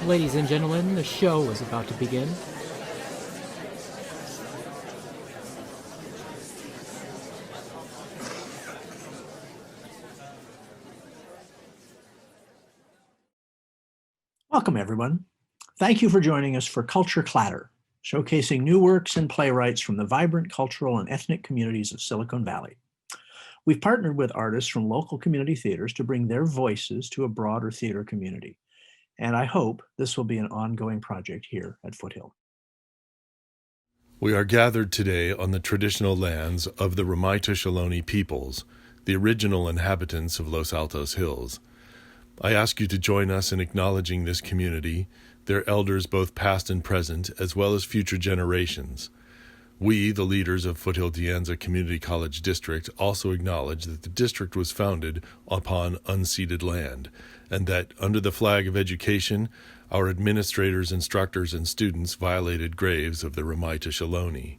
Ladies and gentlemen, the show is about to begin. Welcome, everyone. Thank you for joining us for Culture Clatter, showcasing new works and playwrights from the vibrant cultural and ethnic communities of Silicon Valley. We've partnered with artists from local community theaters to bring their voices to a broader theater community, and I hope this will be an ongoing project here at Foothill. We are gathered today on the traditional lands of the Ramaita Ohlone peoples, the original inhabitants of Los Altos Hills. I ask you to join us in acknowledging this community, their elders both past and present, as well as future generations. We, the leaders of Foothill De Anza Community College District, also acknowledge that the district was founded upon unceded land, and that under the flag of education, our administrators, instructors, and students violated graves of the Ramaita Ohlone.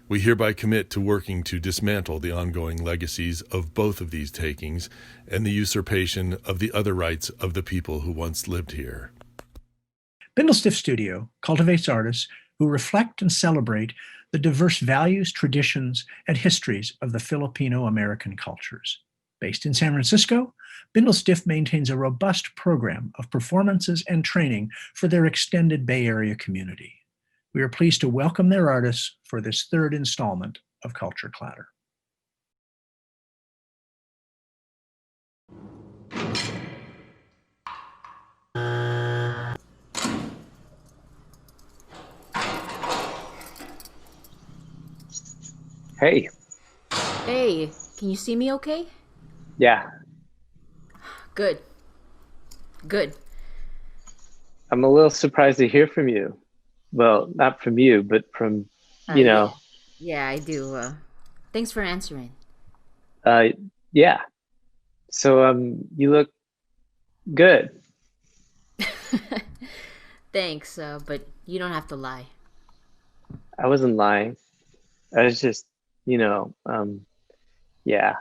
We hereby commit to working to dismantle the ongoing legacies of both of these takings and the usurpation of the other rights of the people who once lived here. Bindlestiff Studio cultivates artists who reflect and celebrate the diverse values, traditions, and histories of the Filipino American cultures. Based in San Francisco, Bindlestiff maintains a robust program of performances and training for their extended Bay Area community. We are pleased to welcome their artists for this third installment of Culture Clatter. Hey. Hey, can you see me okay? Yeah. Good. Good. I'm a little surprised to hear from you. Well, not from you, but from, you know. Yeah, I do. Thanks for answering. Yeah. So, you look good. Thanks, but you don't have to lie. I wasn't lying. I was just, yeah.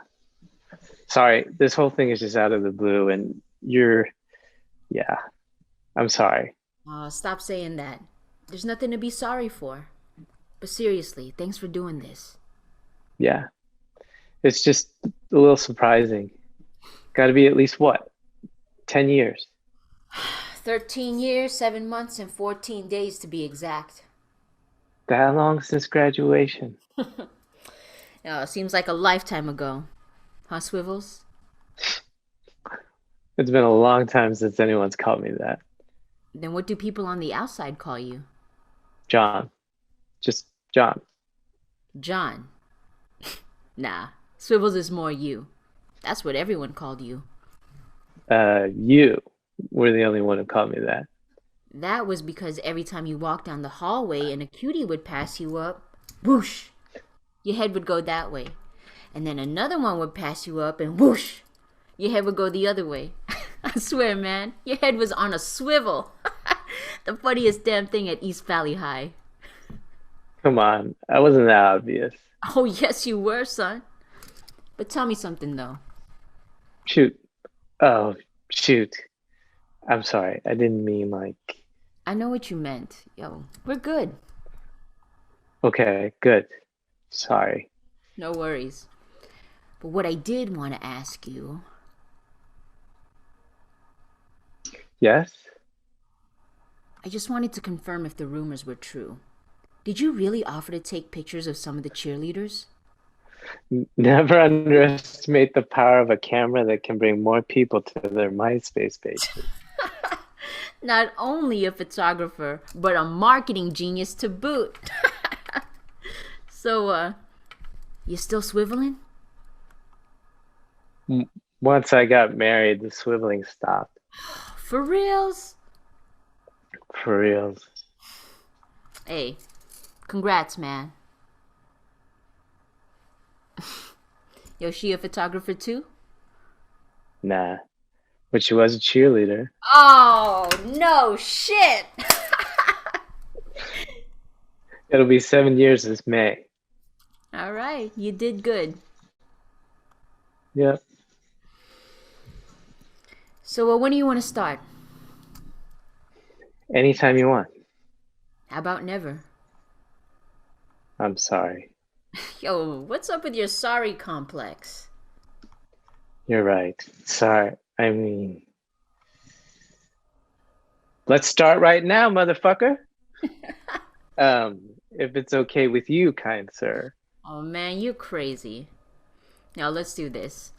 Sorry, this whole thing is just out of the blue, and yeah, I'm sorry. Stop saying that. There's nothing to be sorry for. But seriously, thanks for doing this. Yeah. It's just a little surprising. Got to be at least what? 10 years. 13 years, 7 months, and 14 days to be exact. That long since graduation. Seems like a lifetime ago. Huh, Swivels? It's been a long time since anyone's called me that. Then what do people on the outside call you? John. Just John. John. Nah, Swivels is more you. That's what everyone called you. You were the only one who called me that. That was because every time you walked down the hallway and a cutie would pass you up, whoosh, your head would go that way. And then another one would pass you up and whoosh, your head would go the other way. I swear, man, your head was on a swivel. The funniest damn thing at East Valley High. Come on, I wasn't that obvious. Oh, yes, you were, son. But tell me something, though. Shoot. Oh, shoot. I'm sorry. I didn't mean like... I know what you meant. Yo, we're good. Okay, good. Sorry. No worries. But what I did want to ask you... Yes? I just wanted to confirm if the rumors were true. Did you really offer to take pictures of some of the cheerleaders? Never underestimate the power of a camera that can bring more people to their MySpace page. Not only a photographer, but a marketing genius to boot. So, you still swiveling? Once I got married, the swiveling stopped. For reals? For reals. Hey, congrats, man. Yo, she a photographer too? Nah, but she was a cheerleader. Oh, no shit! It'll be 7 years this May. All right, you did good. Yep. So when do you want to start? Anytime you want. How about never? I'm sorry. Yo, what's up with your sorry complex? You're right. Sorry. I mean, let's start right now, motherfucker. If it's okay with you, kind sir. Oh man, you're crazy. Now let's do this.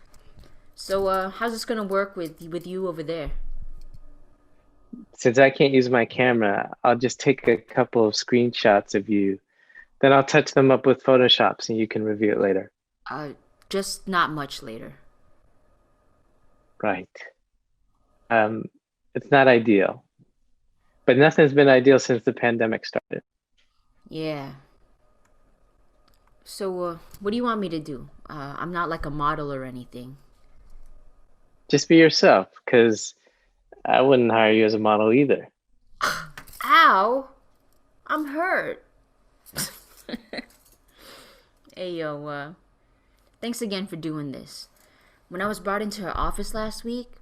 So, how's this gonna work with you over there? Since I can't use my camera, I'll just take a couple of screenshots of you. Then I'll touch them up with Photoshop so you can review it later. Just not much later. Right. It's not ideal. But nothing's been ideal since the pandemic started. Yeah. So, what do you want me to do? I'm not like a model or anything. Just be yourself, because I wouldn't hire you as a model either. Ow! I'm hurt. Hey, yo, thanks again for doing this. When I was brought into her office last week,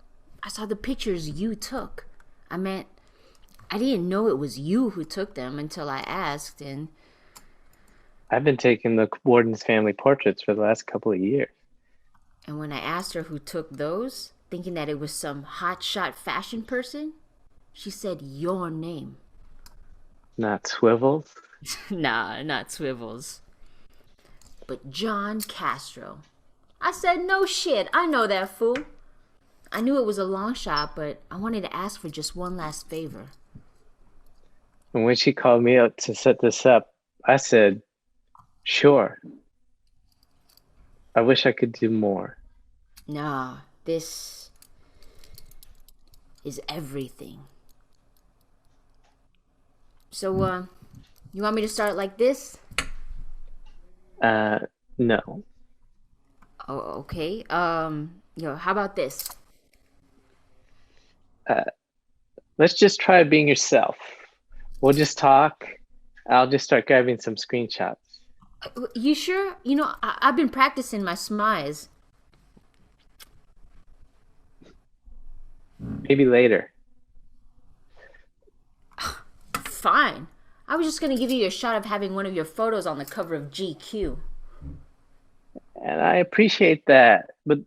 I saw the pictures you took. I didn't know it was you who took them until I asked, and I've been taking the warden's family portraits for the last couple of years. And when I asked her who took those, thinking that it was some hotshot fashion person, she said your name. Not Swivels? Nah, not Swivels. But John Castro. I said, no shit, I know that fool. I knew it was a long shot, but I wanted to ask for just one last favor. And when she called me out to set this up, I said, sure. I wish I could do more. Nah, this is everything. So, you want me to start like this? No. Oh, okay. How about this? Let's just try being yourself. We'll just talk. I'll just start grabbing some screenshots. You sure? You know, I've been practicing my smiles. Maybe later. Fine. I was just gonna give you a shot of having one of your photos on the cover of GQ. And I appreciate that. But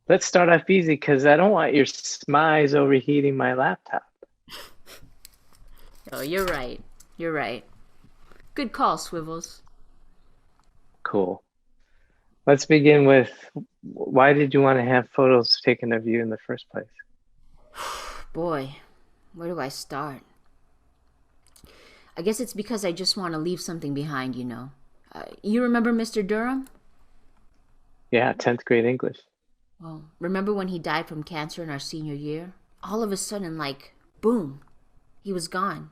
let's start off easy because I don't want your smiles overheating my laptop. Oh, you're right. You're right. Good call, Swivels. Cool. Let's begin with, why did you want to have photos taken of you in the first place? Boy, where do I start? I guess it's because I just want to leave something behind, you know. You remember Mr. Durham? Yeah, 10th grade English. Well, remember when he died from cancer in our senior year? All of a sudden, like, boom, he was gone.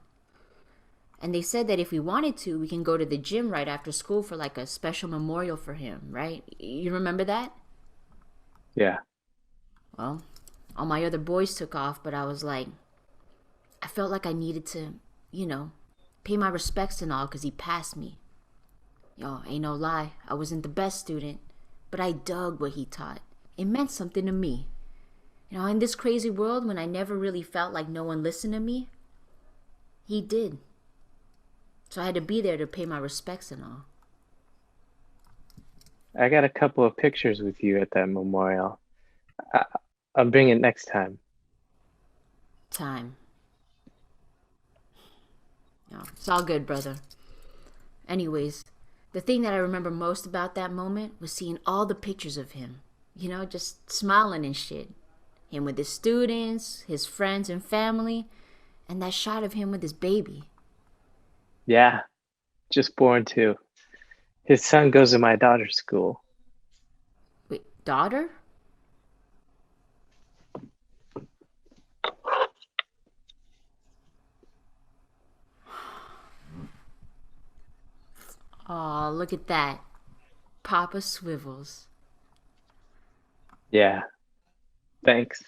And they said that if we wanted to, we can go to the gym right after school for like a special memorial for him, right? You remember that? Yeah. Well, all my other boys took off, but I felt like I needed to, pay my respects and all because he passed me. Yo, ain't no lie, I wasn't the best student, but I dug what he taught. It meant something to me. In this crazy world when I never really felt like no one listened to me, he did. So I had to be there to pay my respects and all. I got a couple of pictures with you at that memorial. I'll bring it next time. No, it's all good, brother. Anyways, the thing that I remember most about that moment was seeing all the pictures of him. Just smiling and shit. Him with his students, his friends and family, and that shot of him with his baby. Yeah, just born too. His son goes to my daughter's school. Wait, daughter? Aw, look at that. Papa Swivels. Yeah. Thanks.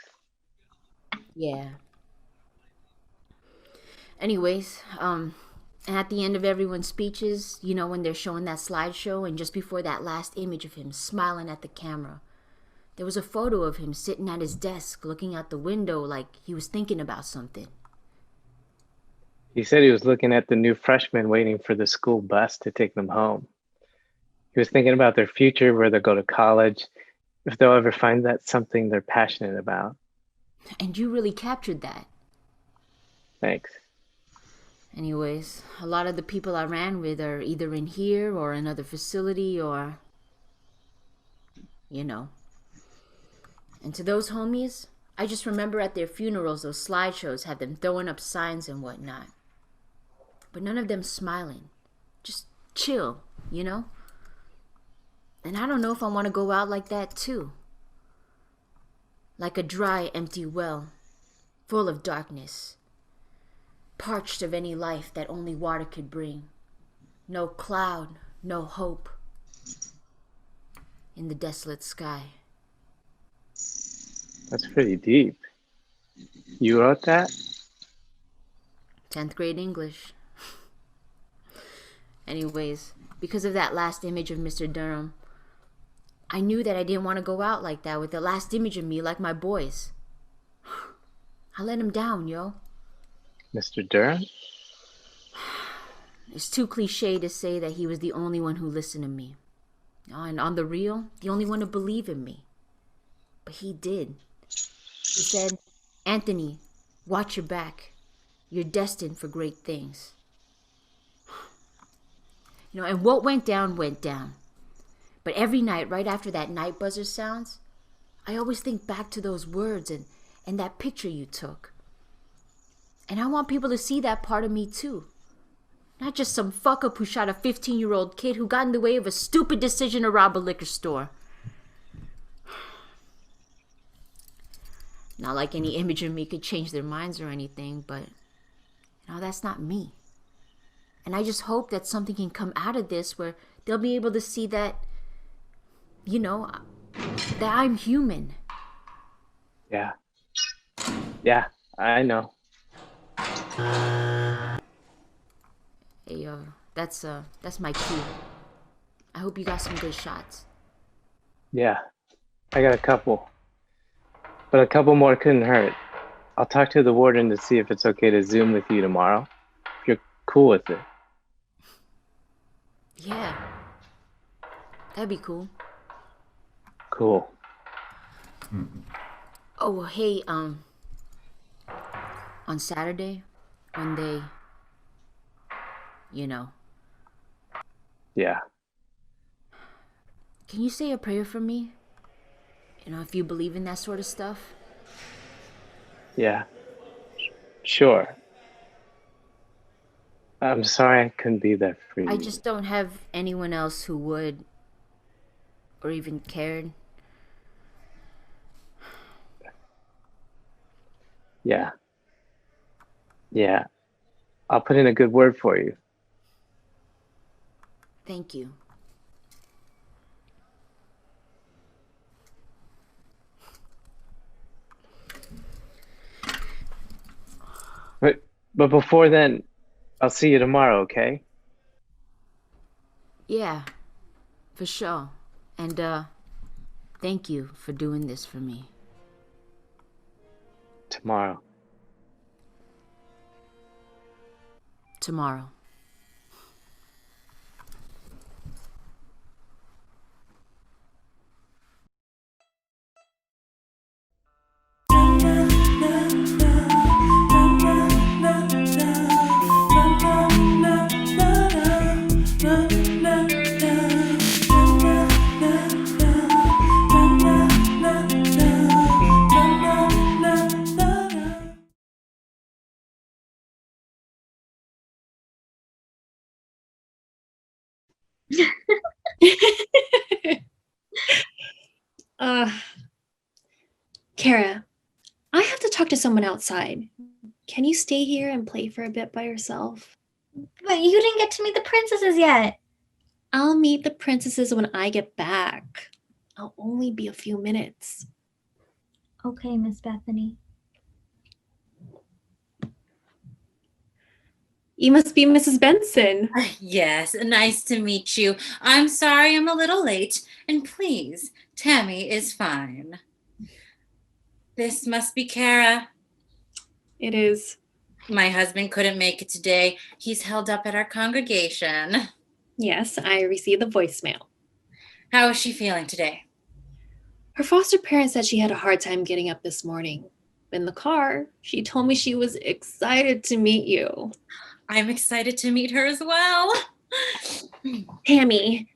Yeah. Anyways, and at the end of everyone's speeches, when they're showing that slideshow, and just before that last image of him smiling at the camera, there was a photo of him sitting at his desk looking out the window like he was thinking about something. He said he was looking at the new freshmen waiting for the school bus to take them home. He was thinking about their future, where they'll go to college, if they'll ever find that something they're passionate about. And you really captured that. Thanks. Anyways, a lot of the people I ran with are either in here or another facility or, you know. And to those homies, I just remember at their funerals, those slideshows had them throwing up signs and whatnot. But none of them smiling. Just chill, you know? And I don't know if I want to go out like that too. Like a dry, empty well, full of darkness. Parched of any life that only water could bring. No cloud, no hope. In the desolate sky. That's pretty deep. You wrote that? 10th grade English. Anyways, because of that last image of Mr. Durham, I knew that I didn't want to go out like that with the last image of me like my boys. I let him down, yo. Mr. Durham? It's too cliche to say that he was the only one who listened to me. And on the real, the only one to believe in me. But he did. He said, Anthony, watch your back. You're destined for great things. You know, and what went down, went down. But every night, right after that night buzzer sounds, I always think back to those words and that picture you took. And I want people to see that part of me too. Not just some fuck up who shot a 15-year-old kid who got in the way of a stupid decision to rob a liquor store. Not like any image of me could change their minds or anything, but you know, that's not me. And I just hope that something can come out of this where they'll be able to see that, you know, that I'm human. Yeah. Yeah, I know. Hey, that's my cue. I hope you got some good shots. Yeah, I got a couple. But a couple more couldn't hurt. I'll talk to the warden to see if it's okay to Zoom with you tomorrow. If you're cool with it. Yeah. That'd be cool. Cool. Oh, hey, on Saturday, when they, you know. Yeah. Can you say a prayer for me? You know, if you believe in that sort of stuff. Yeah. Sure. I'm sorry I couldn't be there for you. I just don't have anyone else who would, or even cared. Yeah. Yeah. I'll put in a good word for you. Thank you. But before then, I'll see you tomorrow, okay? Yeah, for sure. And, thank you for doing this for me. Tomorrow. Tomorrow. Cara, I have to talk to someone outside. Can you stay here and play for a bit by yourself? But you didn't get to meet the princesses yet. I'll meet the princesses when I get back. I'll only be a few minutes. Okay, Miss Bethany. You must be Mrs. Benson. Yes, nice to meet you. I'm sorry I'm a little late. And please, Tammy is fine. This must be Cara. It is. My husband couldn't make it today. He's held up at our congregation. Yes, I received the voicemail. How is she feeling today? Her foster parents said she had a hard time getting up this morning. In the car, she told me she was excited to meet you. I'm excited to meet her as well. Tammy,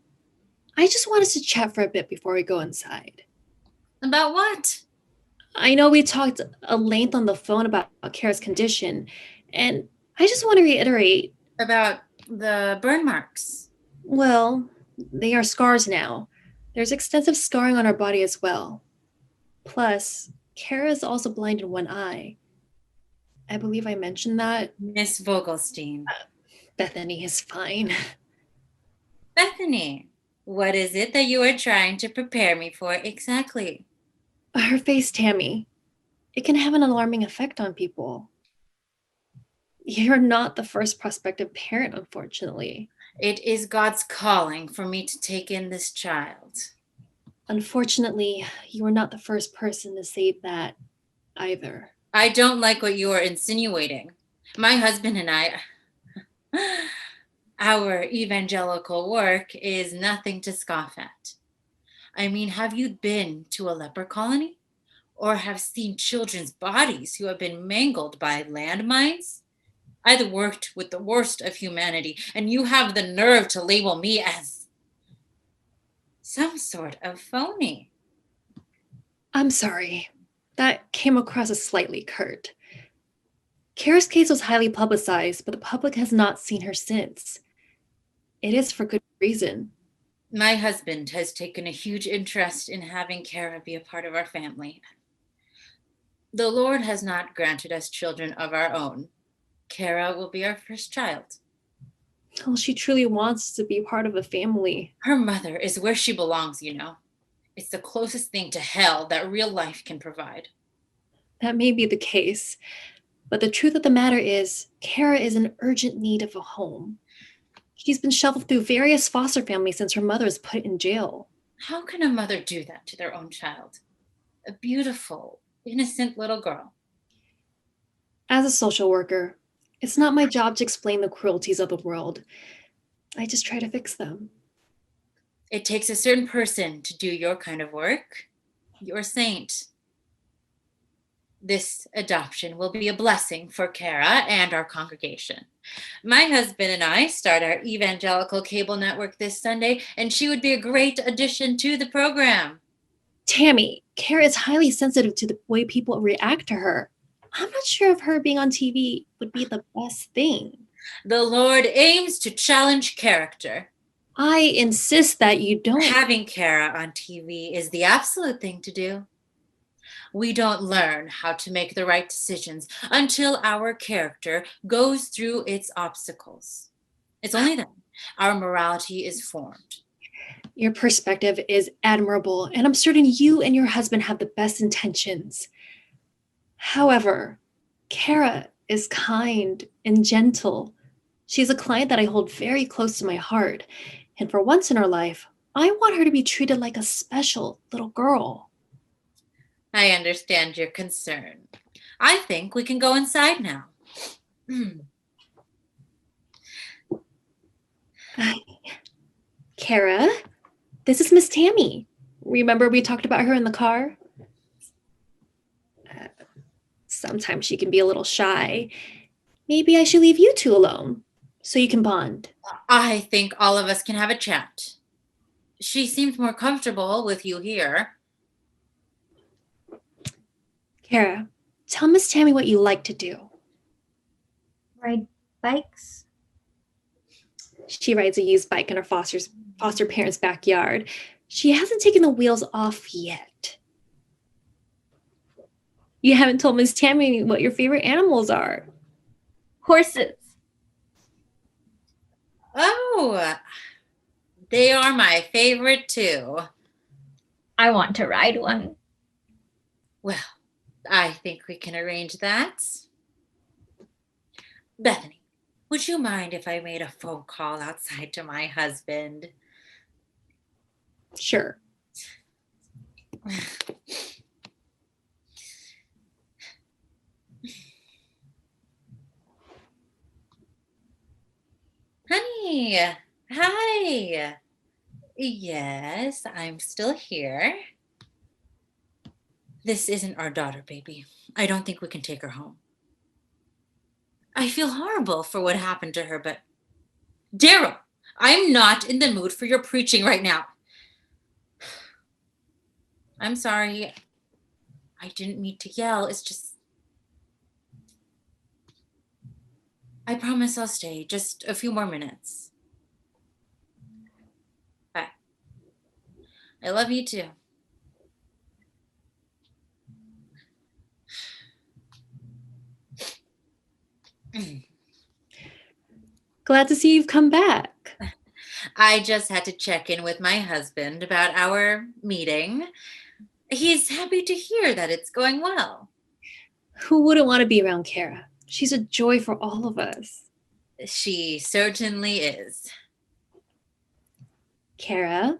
I just want us to chat for a bit before we go inside. About what? I know we talked a length on the phone about Cara's condition, and I just want to reiterate. About the burn marks. Well, they are scars now. There's extensive scarring on her body as well. Plus, Cara is also blind in one eye. I believe I mentioned that. Miss Vogelstein. Bethany is fine. Bethany, what is it that you are trying to prepare me for exactly? Her face, Tammy. It can have an alarming effect on people. You're not the first prospective parent, unfortunately. It is God's calling for me to take in this child. Unfortunately, you are not the first person to say that either. I don't like what you are insinuating. My husband and I, our evangelical work is nothing to scoff at. I mean, have you been to a leper colony? Or have seen children's bodies who have been mangled by landmines? I've worked with the worst of humanity, and you have the nerve to label me as some sort of phony. I'm sorry. That came across as slightly curt. Cara's case was highly publicized, but the public has not seen her since. It is for good reason. My husband has taken a huge interest in having Cara be a part of our family. The Lord has not granted us children of our own. Cara will be our first child. Well, she truly wants to be part of a family. Her mother is where she belongs, you know. It's the closest thing to hell that real life can provide. That may be the case, but the truth of the matter is, Cara is in urgent need of a home. She's been shuffled through various foster families since her mother was put in jail. How can a mother do that to their own child? A beautiful, innocent little girl. As a social worker, it's not my job to explain the cruelties of the world. I just try to fix them. It takes a certain person to do your kind of work. You're a saint. This adoption will be a blessing for Cara and our congregation. My husband and I start our evangelical cable network this Sunday, and she would be a great addition to the program. Tammy, Cara is highly sensitive to the way people react to her. I'm not sure if her being on TV would be the best thing. The Lord aims to challenge character. I insist that you don't. Having Cara on TV is the absolute thing to do. We don't learn how to make the right decisions until our character goes through its obstacles. It's only then our morality is formed. Your perspective is admirable, and I'm certain you and your husband have the best intentions. However, Cara is kind and gentle. She's a client that I hold very close to my heart, and for once in her life, I want her to be treated like a special little girl. I understand your concern. I think we can go inside now. Cara, this is Miss Tammy. Remember we talked about her in the car? Sometimes she can be a little shy. Maybe I should leave you two alone so you can bond. I think all of us can have a chat. She seems more comfortable with you here. Cara, tell Miss Tammy what you like to do. Ride bikes? She rides a used bike in her foster parents' backyard. She hasn't taken the wheels off yet. You haven't told Miss Tammy what your favorite animals are. Horses. Oh, they are my favorite too. I want to ride one. Well, I think we can arrange that. Bethany, would you mind if I made a phone call outside to my husband? Sure. Hi. Hi. Yes, I'm still here. This isn't our daughter, baby. I don't think we can take her home. I feel horrible for what happened to her, but Daryl, I'm not in the mood for your preaching right now. I'm sorry. I didn't mean to yell. It's just... I promise I'll stay just a few more minutes. Bye. I love you too. Glad to see you've come back. I just had to check in with my husband about our meeting. He's happy to hear that it's going well. Who wouldn't want to be around Cara? She's a joy for all of us. She certainly is. Cara,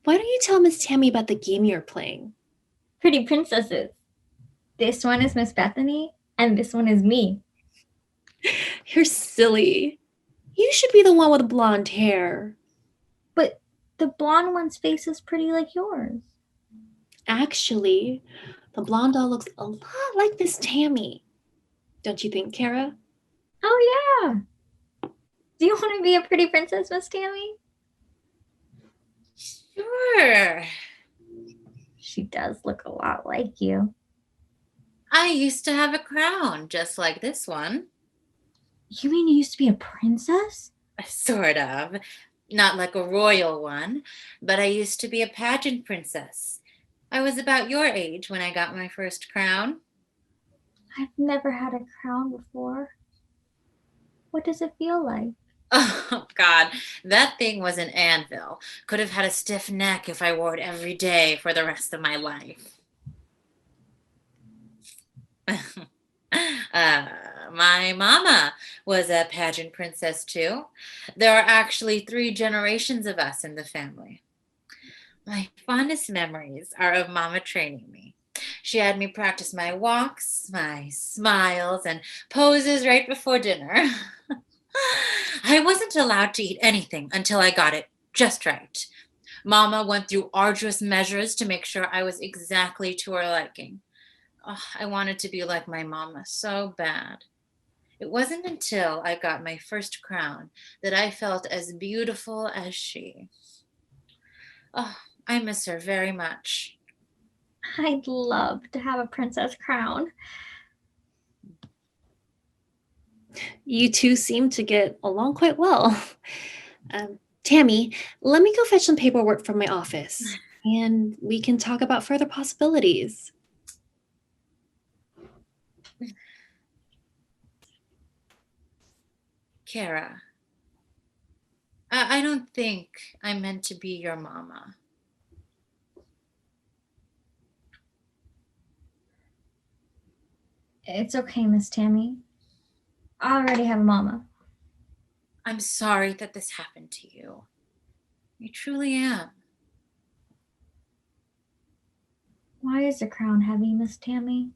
why don't you tell Miss Tammy about the game you're playing? Pretty princesses. This one is Miss Bethany, and this one is me. You're silly. You should be the one with blonde hair. But the blonde one's face is pretty like yours. Actually, the blonde doll looks a lot like Miss Tammy. Don't you think, Cara? Oh, yeah. Do you want to be a pretty princess, Miss Tammy? Sure. She does look a lot like you. I used to have a crown just like this one. You mean you used to be a princess? Sort of. Not like a royal one, but I used to be a pageant princess. I was about your age when I got my first crown. I've never had a crown before. What does it feel like? Oh, God, that thing was an anvil. Could have had a stiff neck if I wore it every day for the rest of my life. My mama was a pageant princess too. There are actually 3 generations of us in the family. My fondest memories are of Mama training me. She had me practice my walks, my smiles, and poses right before dinner. I wasn't allowed to eat anything until I got it just right. Mama went through arduous measures to make sure I was exactly to her liking. Oh, I wanted to be like my mama so bad. It wasn't until I got my first crown that I felt as beautiful as she. Oh, I miss her very much. I'd love to have a princess crown. You two seem to get along quite well. Tammy, let me go fetch some paperwork from my office, and we can talk about further possibilities. Cara, I don't think I'm meant to be your mama. It's okay, Miss Tammy. I already have a mama. I'm sorry that this happened to you. I truly am. Why is the crown heavy, Miss Tammy?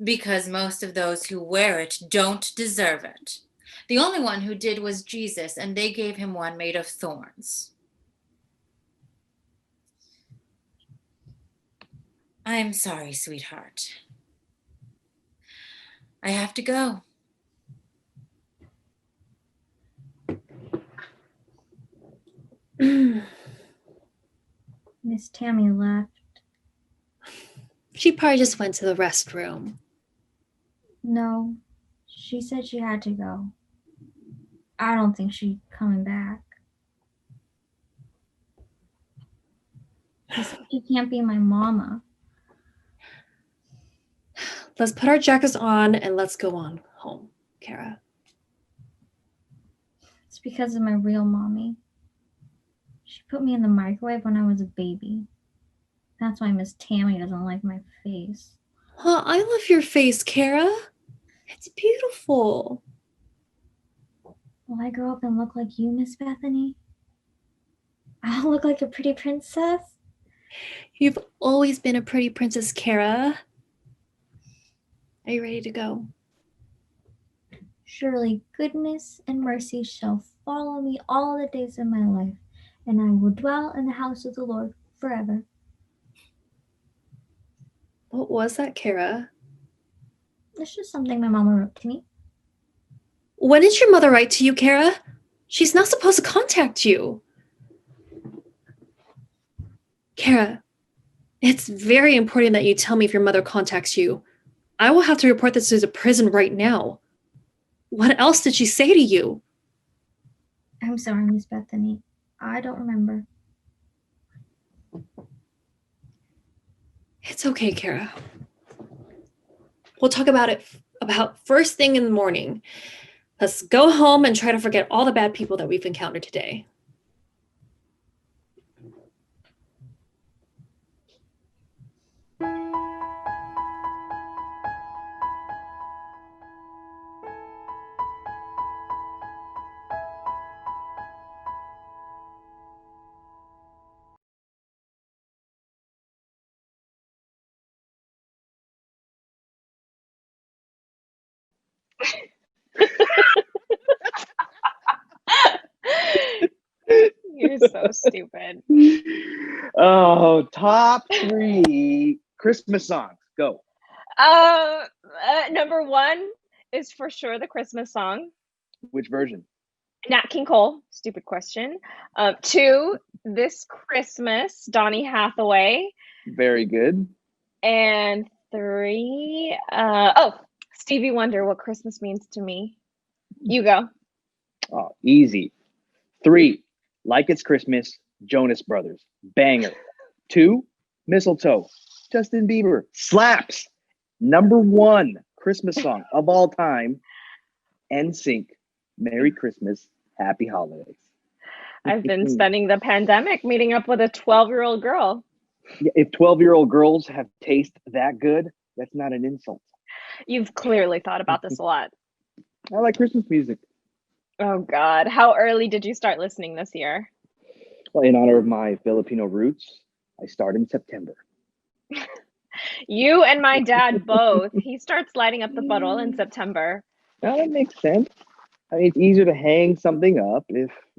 Because most of those who wear it don't deserve it. The only one who did was Jesus, and they gave him one made of thorns. I'm sorry, sweetheart. I have to go. Miss Tammy left. She probably just went to the restroom. No, she said she had to go. I don't think she's coming back. She said she can't be my mama. Let's put our jackets on and let's go on home, Cara. It's because of my real mommy. She put me in the microwave when I was a baby. That's why Miss Tammy doesn't like my face. Huh, I love your face, Cara. It's beautiful. Will I grow up and look like you, Miss Bethany? I'll look like a pretty princess? You've always been a pretty princess, Cara. Are you ready to go? Surely goodness and mercy shall follow me all the days of my life, and I will dwell in the house of the Lord forever. What was that, Cara? It's just something my mama wrote to me. When did your mother write to you, Cara? She's not supposed to contact you. Cara, it's very important that you tell me if your mother contacts you. I will have to report this to the prison right now. What else did she say to you? I'm sorry, Miss Bethany. I don't remember. It's okay, Cara. We'll talk about it about first thing in the morning. Let's go home and try to forget all the bad people that we've encountered today. You're so stupid. Oh, top 3 Christmas songs. Go. Number 1 is for sure the Christmas song. Which version? Nat King Cole. Stupid question. 2, This Christmas, Donny Hathaway. Very good. And 3, Stevie Wonder, What Christmas Means to Me. You go. Oh, easy. 3, Like It's Christmas, Jonas Brothers. Banger. 2, Mistletoe, Justin Bieber. Slaps. Number 1 Christmas song of all time, NSYNC. Merry Christmas, Happy Holidays. I've been spending the pandemic meeting up with a 12-year-old girl. If 12-year-old girls have taste that good, that's not an insult. You've clearly thought about this a lot. I like Christmas music. Oh, God. How early did you start listening this year? Well, in honor of my Filipino roots, I start in September. You and my dad both. He starts lighting up the bottle in September. Now that makes sense. I mean, it's easier to hang something up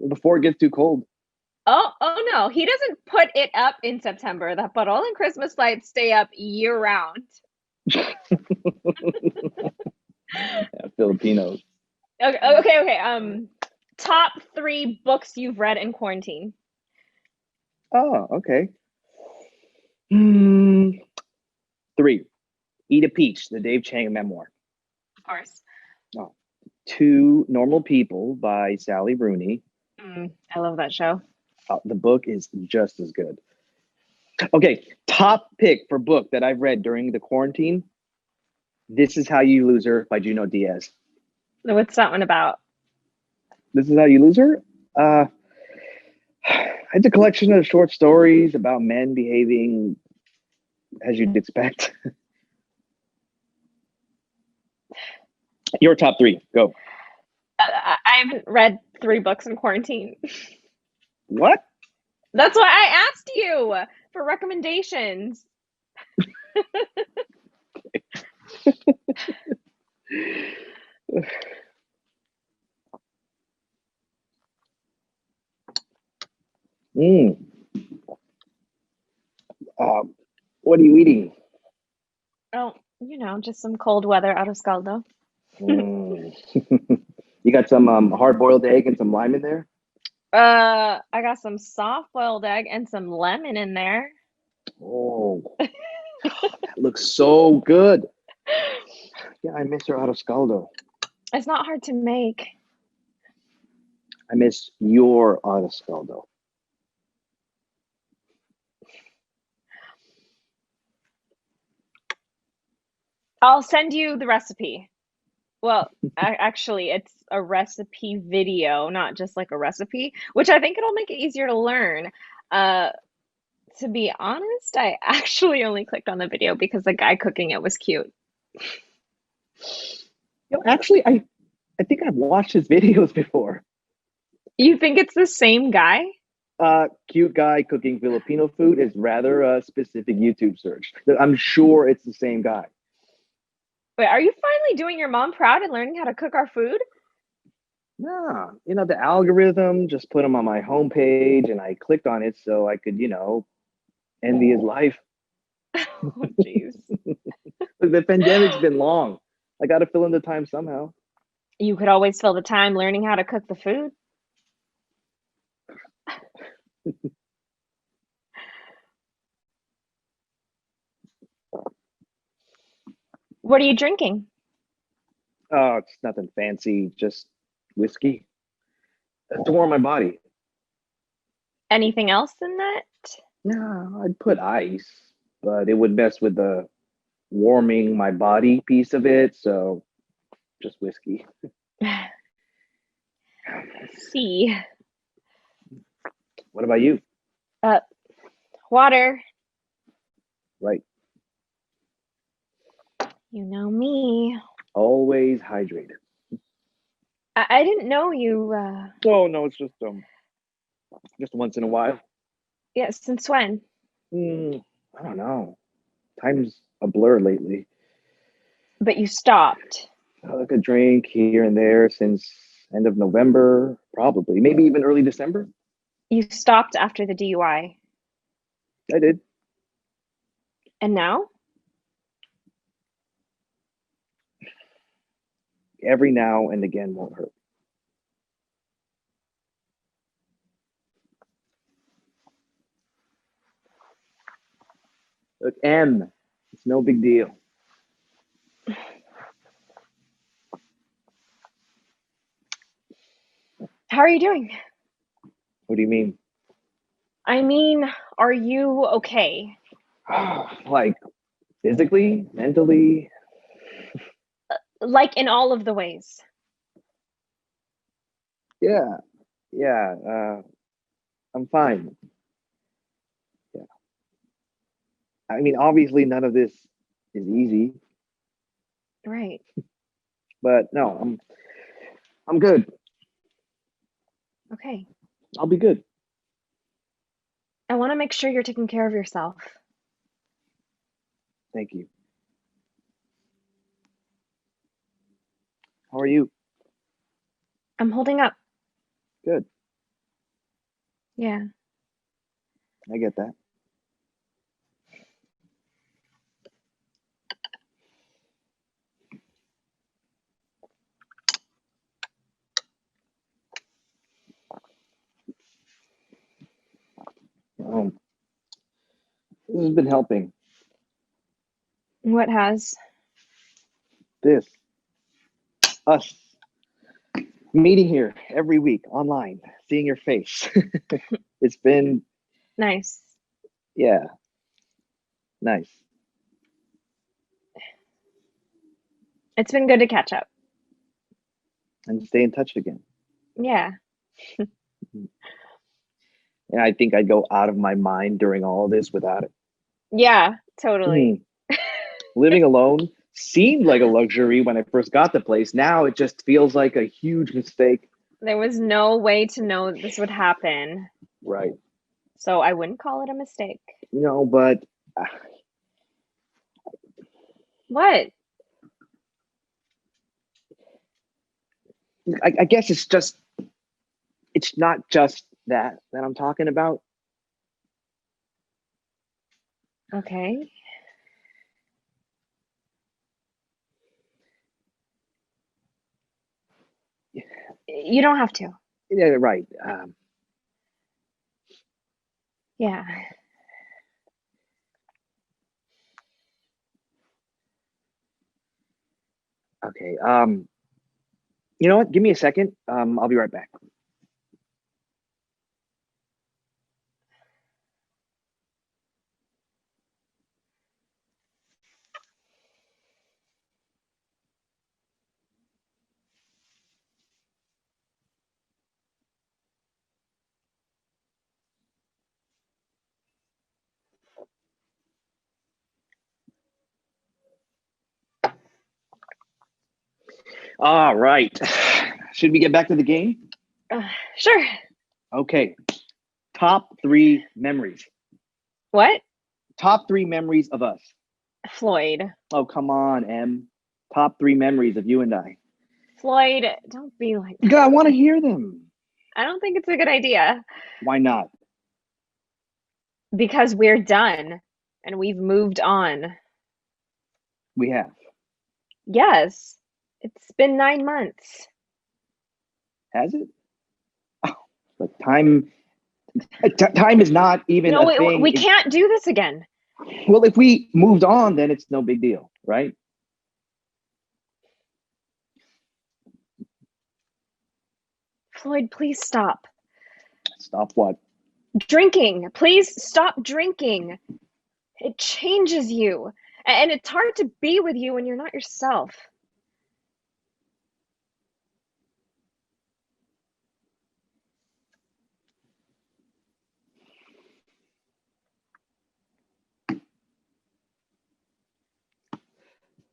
before it gets too cold. Oh no. He doesn't put it up in September. The bottle and Christmas lights stay up year round. Yeah, Filipinos. Okay. Top 3 books you've read in quarantine. Oh, okay. 3, Eat a Peach, the Dave Chang memoir. Of course. 2, Normal People by Sally Rooney. I love that show. The book is just as good. Okay, top pick for book that I've read during the quarantine. This Is How You Lose Her by Junot Diaz. What's that one about? This Is How You Lose Her? It's a collection of short stories about men behaving as you'd expect. Your top 3, go. I haven't read 3 books in quarantine. What? That's why I asked you for recommendations. What are you eating? Oh, just some cold weather out of Scaldo. You got some hard-boiled egg and some lime in there? I got some soft-boiled egg and some lemon in there. Oh, that looks so good. Yeah, I miss her out of Scaldo. It's not hard to make. I miss your out of Scaldo. I'll send you the recipe. Well, actually, it's a recipe video, not just like a recipe, which I think it'll make it easier to learn. To be honest, I actually only clicked on the video because the guy cooking it was cute. Actually, I think I've watched his videos before. You think it's the same guy? Cute guy cooking Filipino food is rather a specific YouTube search. I'm sure it's the same guy. Wait, are you finally doing your mom proud and learning how to cook our food? Nah, the algorithm just put him on my homepage and I clicked on it so I could, envy his life. Oh, jeez. The pandemic's been long. I got to fill in the time somehow. You could always fill the time learning how to cook the food. What are you drinking? Oh, it's nothing fancy, just whiskey to warm my body. Anything else in that? No, I'd put ice, but it would mess with the warming my body piece of it, so just whiskey. See. What about you? Water. Right. You know me. Always hydrated. I didn't know you. Oh no, it's just once in a while. Yeah, since when? I don't know. Time's a blur lately. But you stopped. I took a drink here and there since end of November, probably. Maybe even early December. You stopped after the DUI. I did. And now? Every now and again won't hurt. Look, M, it's no big deal. How are you doing? What do you mean? I mean, are you okay? Like physically, mentally? Like in all of the ways. Yeah. I'm fine. Yeah. I mean, obviously none of this is easy, Right. but no, I'm good. Okay. I'll be good. I want to make sure you're taking care of yourself. Thank you. How are you? I'm holding up. Good. Yeah. I get that. This has been helping. What has? This. Us. Meeting here every week online, seeing your face. It's been, Nice. yeah, nice. It's been good to catch up. And stay in touch again. Yeah. And I think I'd go out of my mind during all of this without it. Yeah, totally. Living alone seemed like a luxury when I first got the place. Now it just feels like a huge mistake. There was no way to know this would happen. Right. So I wouldn't call it a mistake. No, but What? I guess it's not just that I'm talking about. Okay. You don't have to. Yeah, right. Yeah. Okay. You know what? Give me a second. I'll be right back. All right. Should we get back to the game? Sure. Okay. Top 3 memories. What? Top 3 memories of us. Floyd. Oh, come on, Em. Top 3 memories of you and I. Floyd, don't be like that. God, I want to hear them. I don't think it's a good idea. Why not? Because we're done and we've moved on. We have. Yes. It's been 9 months. Has it? Oh, but time is not even No, a thing. we can't do this again. Well, if we moved on, then it's no big deal, right? Floyd, please stop. Stop what? Drinking. Please stop drinking. It changes you. And it's hard to be with you when you're not yourself.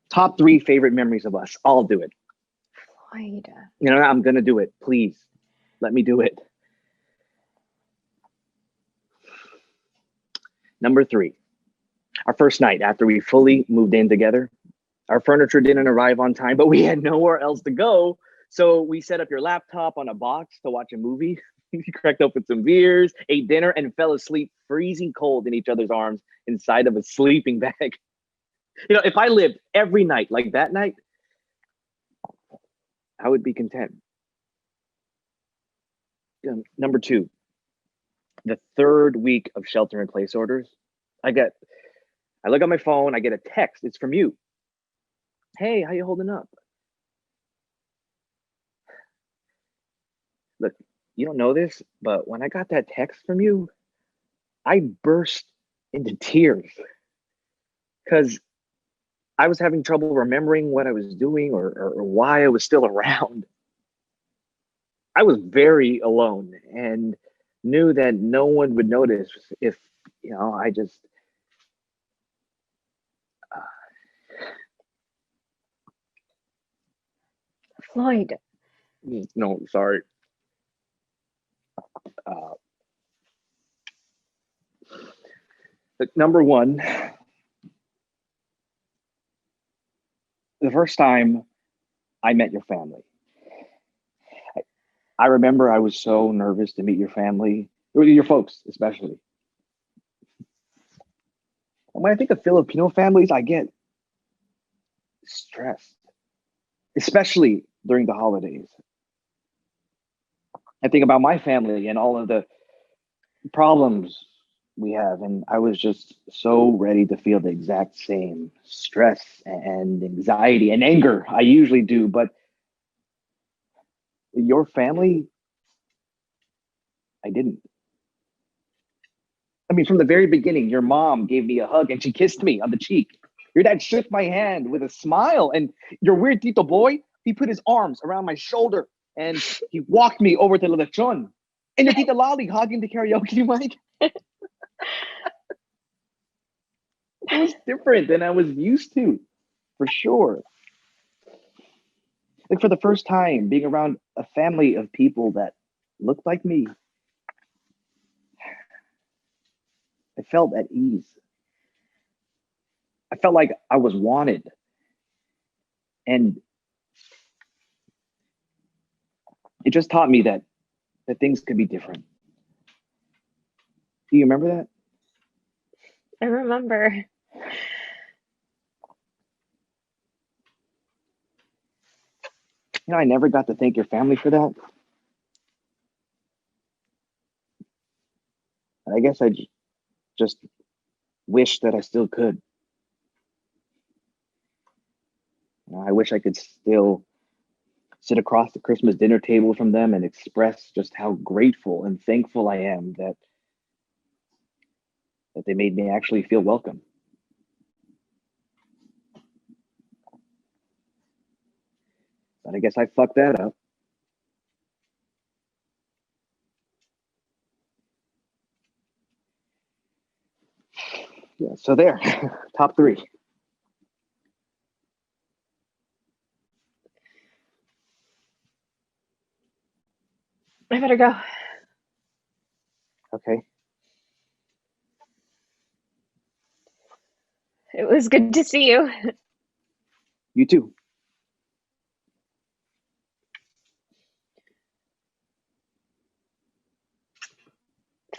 Top 3 favorite memories of us. I'll do it. Floyd. You know, I'm going to do it. Please, let me do it. Number 3, our first night after we fully moved in together. Our furniture didn't arrive on time, but we had nowhere else to go. So we set up your laptop on a box to watch a movie. We cracked open some beers, ate dinner, and fell asleep freezing cold in each other's arms inside of a sleeping bag. You know, if I lived every night like that night, I would be content. Number 2, the 3rd week of shelter-in-place orders, I look at my phone, I get a text. It's from you. Hey, how you holding up? Look, you don't know this, but when I got that text from you, I burst into tears because I was having trouble remembering what I was doing or why I was still around. I was very alone and knew that no one would notice if, you know, I just... Floyd. No, sorry. Number 1, the first time I met your family. I remember I was so nervous to meet your family, your folks especially. When I think of Filipino families, I get stressed, especially during the holidays. I think about my family and all of the problems we have, and I was just so ready to feel the exact same stress and anxiety and anger I usually do. But your family, I didn't. I mean, from the very beginning, your mom gave me a hug and she kissed me on the cheek. Your dad shook my hand with a smile, and your weird Tito boy, he put his arms around my shoulder and he walked me over to the lechon. And your Tita Lali hogging the karaoke mic. It was different than I was used to, for sure. Like, for the first time, being around a family of people that looked like me, I felt at ease. I felt like I was wanted. And it just taught me that things could be different. Do you remember that? I remember. You know, I never got to thank your family for that. And I guess I just wish that I still could. You know, I wish I could still sit across the Christmas dinner table from them and express just how grateful and thankful I am that they made me actually feel welcome. But I guess I fucked that up. Yeah, so there, top 3. I better go. Okay. It was good to see you. You too.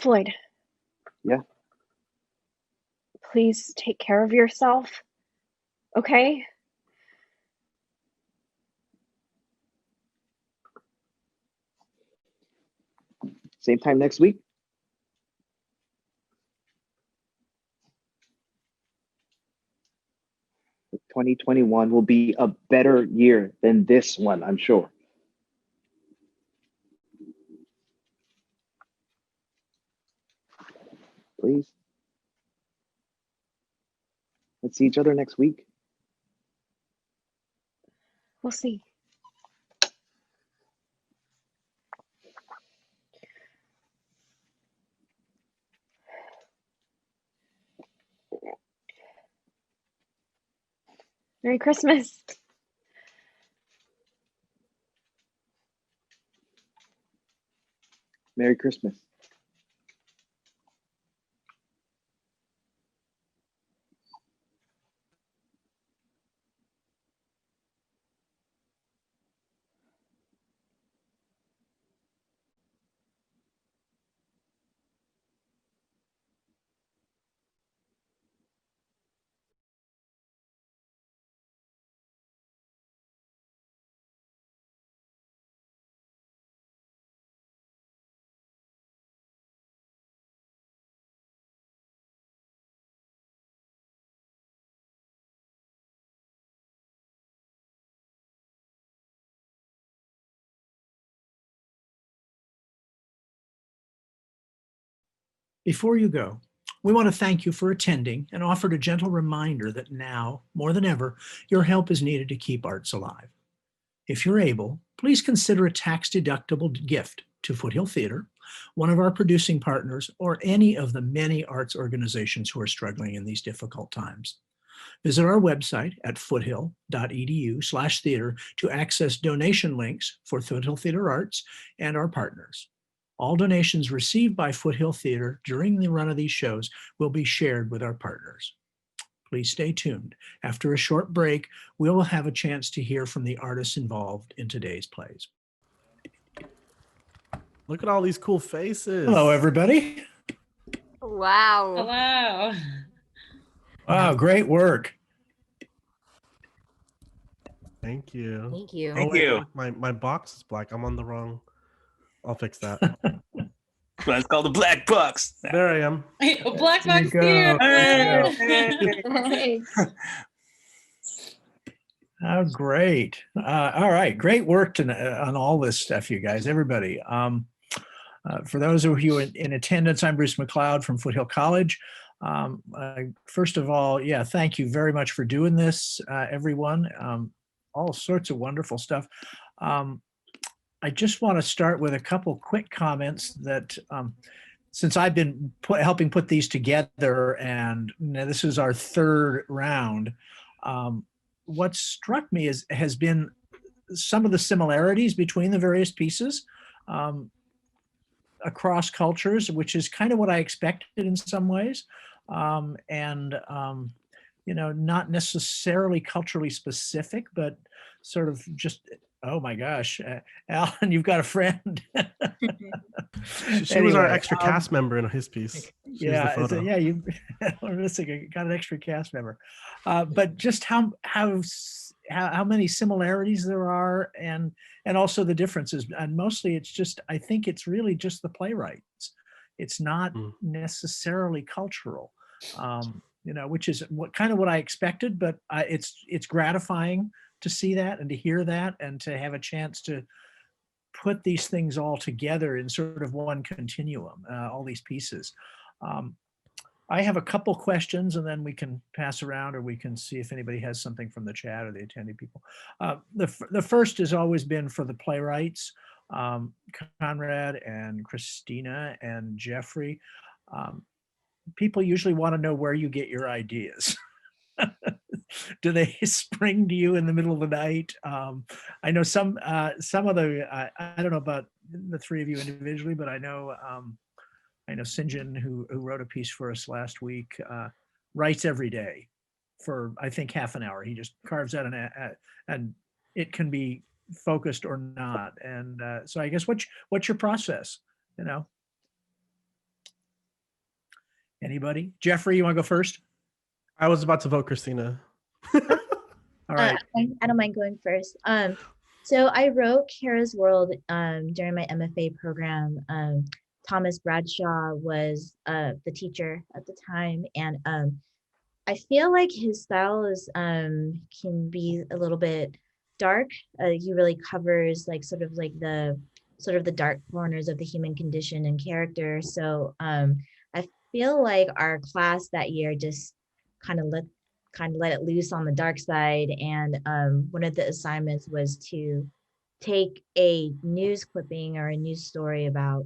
Floyd. Yeah. Please take care of yourself. Okay? Same time next week. The 2021 will be a better year than this one, I'm sure. Please. Let's see each other next week. We'll see. Merry Christmas. Merry Christmas. Before you go, we want to thank you for attending and offer a gentle reminder that now, more than ever, your help is needed to keep arts alive. If you're able, please consider a tax-deductible gift to Foothill Theater, one of our producing partners, or any of the many arts organizations who are struggling in these difficult times. Visit our website at foothill.edu/theater to access donation links for Foothill Theater Arts and our partners. All donations received by Foothill Theater during the run of these shows will be shared with our partners. Please stay tuned. After a short break, we will have a chance to hear from the artists involved in today's plays. Look at all these cool faces. Hello, everybody. Wow. Hello. Wow, great work. Thank you. Thank you. Thank you. My box is black. I'm on the wrong. I'll fix that. It's called the Black Box. There I am. Black There you box go. here. Thanks. Oh, great. All right. Great work on all this stuff, you guys, everybody. For those of you in attendance, I'm Bruce McLeod from Foothill College. First of all, yeah, thank you very much for doing this, everyone. All sorts of wonderful stuff. I just want to start with a couple quick comments that since I've been helping put these together, and this is our third round, what struck me has been some of the similarities between the various pieces across cultures, which is kind of what I expected in some ways. Not necessarily culturally specific, but sort of just, oh my gosh, Alan, you've got a friend. She was our extra cast member in his piece. Yeah, you got an extra cast member. But just how many similarities there are, and also the differences. And mostly it's just, I think it's really just the playwrights. It's not necessarily cultural, which is what I expected, but it's gratifying to see that and to hear that and to have a chance to put these things all together in sort of one continuum, all these pieces. I have a couple questions, and then we can pass around, or we can see if anybody has something from the chat or the attending people. The first has always been for the playwrights, Conrad and Christina and Jeffrey. People usually want to know where you get your ideas. Do they spring to you in the middle of the night? I know some of the, I don't know about the three of you individually, but I know Sinjin, who wrote a piece for us last week, writes every day for, I think, half an hour. He just carves out and it can be focused or not. And so I guess what's your process, Anybody? Jeffrey, you want to go first? I was about to vote Christina. All right. I don't mind going first. So I wrote Cara's World during my MFA program. Thomas Bradshaw was the teacher at the time, and I feel like his style is can be a little bit dark. He really covers like sort of the dark corners of the human condition and character. So I feel like our class that year just kind of let it loose on the dark side. And one of the assignments was to take a news clipping or a news story about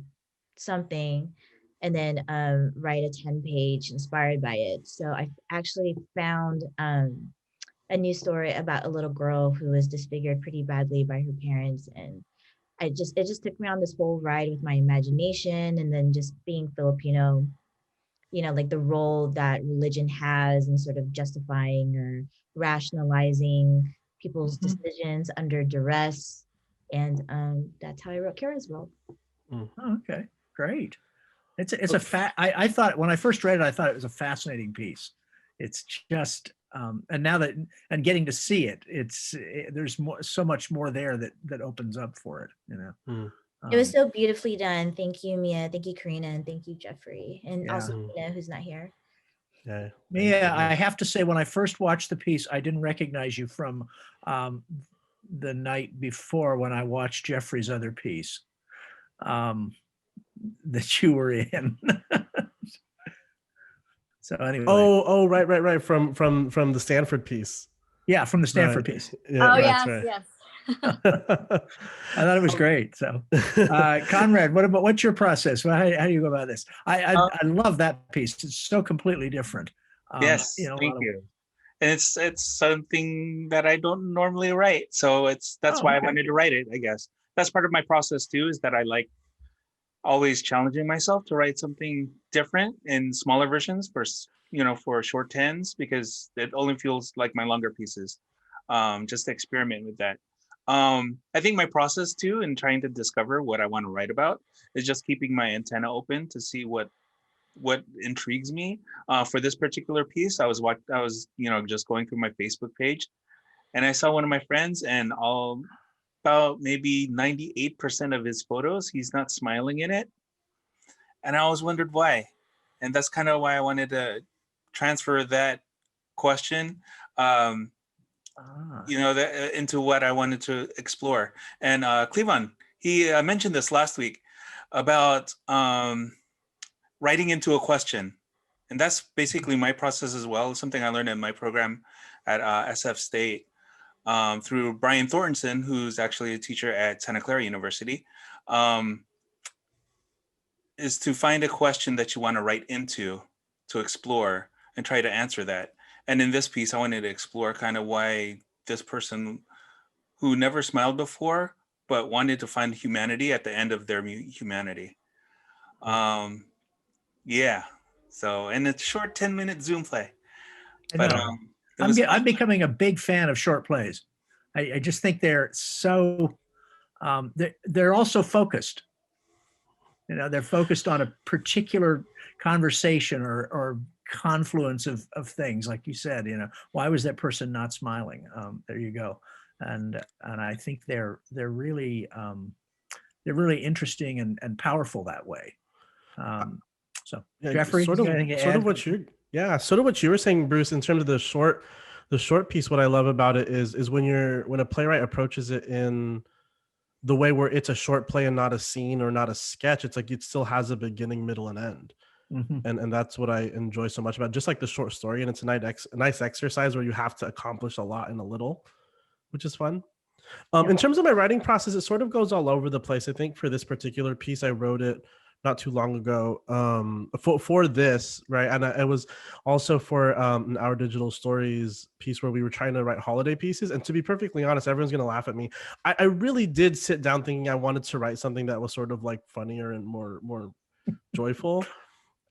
something and then write a 10-page inspired by it. So I actually found a news story about a little girl who was disfigured pretty badly by her parents. And it just took me on this whole ride with my imagination, and then just being Filipino, like the role that religion has in sort of justifying or rationalizing people's decisions under duress. And that's how I wrote Cara's World. Oh, okay, great. I thought when I first read it, I thought it was a fascinating piece. It's just, and now that, and getting to see it, there's so much more there that opens up for it, It was so beautifully done. Thank you, Mia. Thank you, Karina. And thank you, Jeffrey. And also Mia, who's not here. Yeah. Mia, I have to say, when I first watched the piece, I didn't recognize you from the night before when I watched Jeffrey's other piece that you were in. So anyway. Oh, right. From the Stanford piece. Yeah, from the Stanford piece. Yeah, yes, right. yes. I thought it was great. So, Conrad, what's your process? How do you go about this? I love that piece. It's so completely different. Yes, thank you. And it's something that I don't normally write, so that's why I wanted to write it. I guess that's part of my process too. Is that I like always challenging myself to write something different in smaller versions for short 10s, because it only feels like my longer pieces. Just to experiment with that. I think my process too in trying to discover what I want to write about is just keeping my antenna open to see what intrigues me. For this particular piece, I was just going through my Facebook page, and I saw one of my friends, and about maybe 98% of his photos, he's not smiling in it. And I always wondered why. And that's kind of why I wanted to transfer that question, into what I wanted to explore. And Cleavon, he mentioned this last week about writing into a question. And that's basically my process as well. It's something I learned in my program at SF State through Brian Thornton, who's actually a teacher at Santa Clara University, is to find a question that you want to write into, to explore and try to answer that. And in this piece, I wanted to explore kind of why this person who never smiled before, but wanted to find humanity at the end of their humanity. So, and it's a short 10-minute Zoom play. But I'm becoming a big fan of short plays. I just think they're so, they're also focused. They're focused on a particular conversation or confluence of things, like you said. Why was that person not smiling? There you go. And I think they're really interesting and powerful that way. Jeffrey, sort of what you were saying, Bruce, in terms of the short piece. What I love about it is when a playwright approaches it in the way where it's a short play and not a scene or not a sketch. It's like it still has a beginning, middle, and end. Mm-hmm. And that's what I enjoy so much about just like the short story. And it's a nice exercise where you have to accomplish a lot in a little, which is fun. In terms of my writing process, it sort of goes all over the place. I think for this particular piece, I wrote it not too long ago for this, right? And it was also for an Our Digital Stories piece where we were trying to write holiday pieces. And to be perfectly honest, everyone's going to laugh at me. I really did sit down thinking I wanted to write something that was sort of like funnier and more joyful.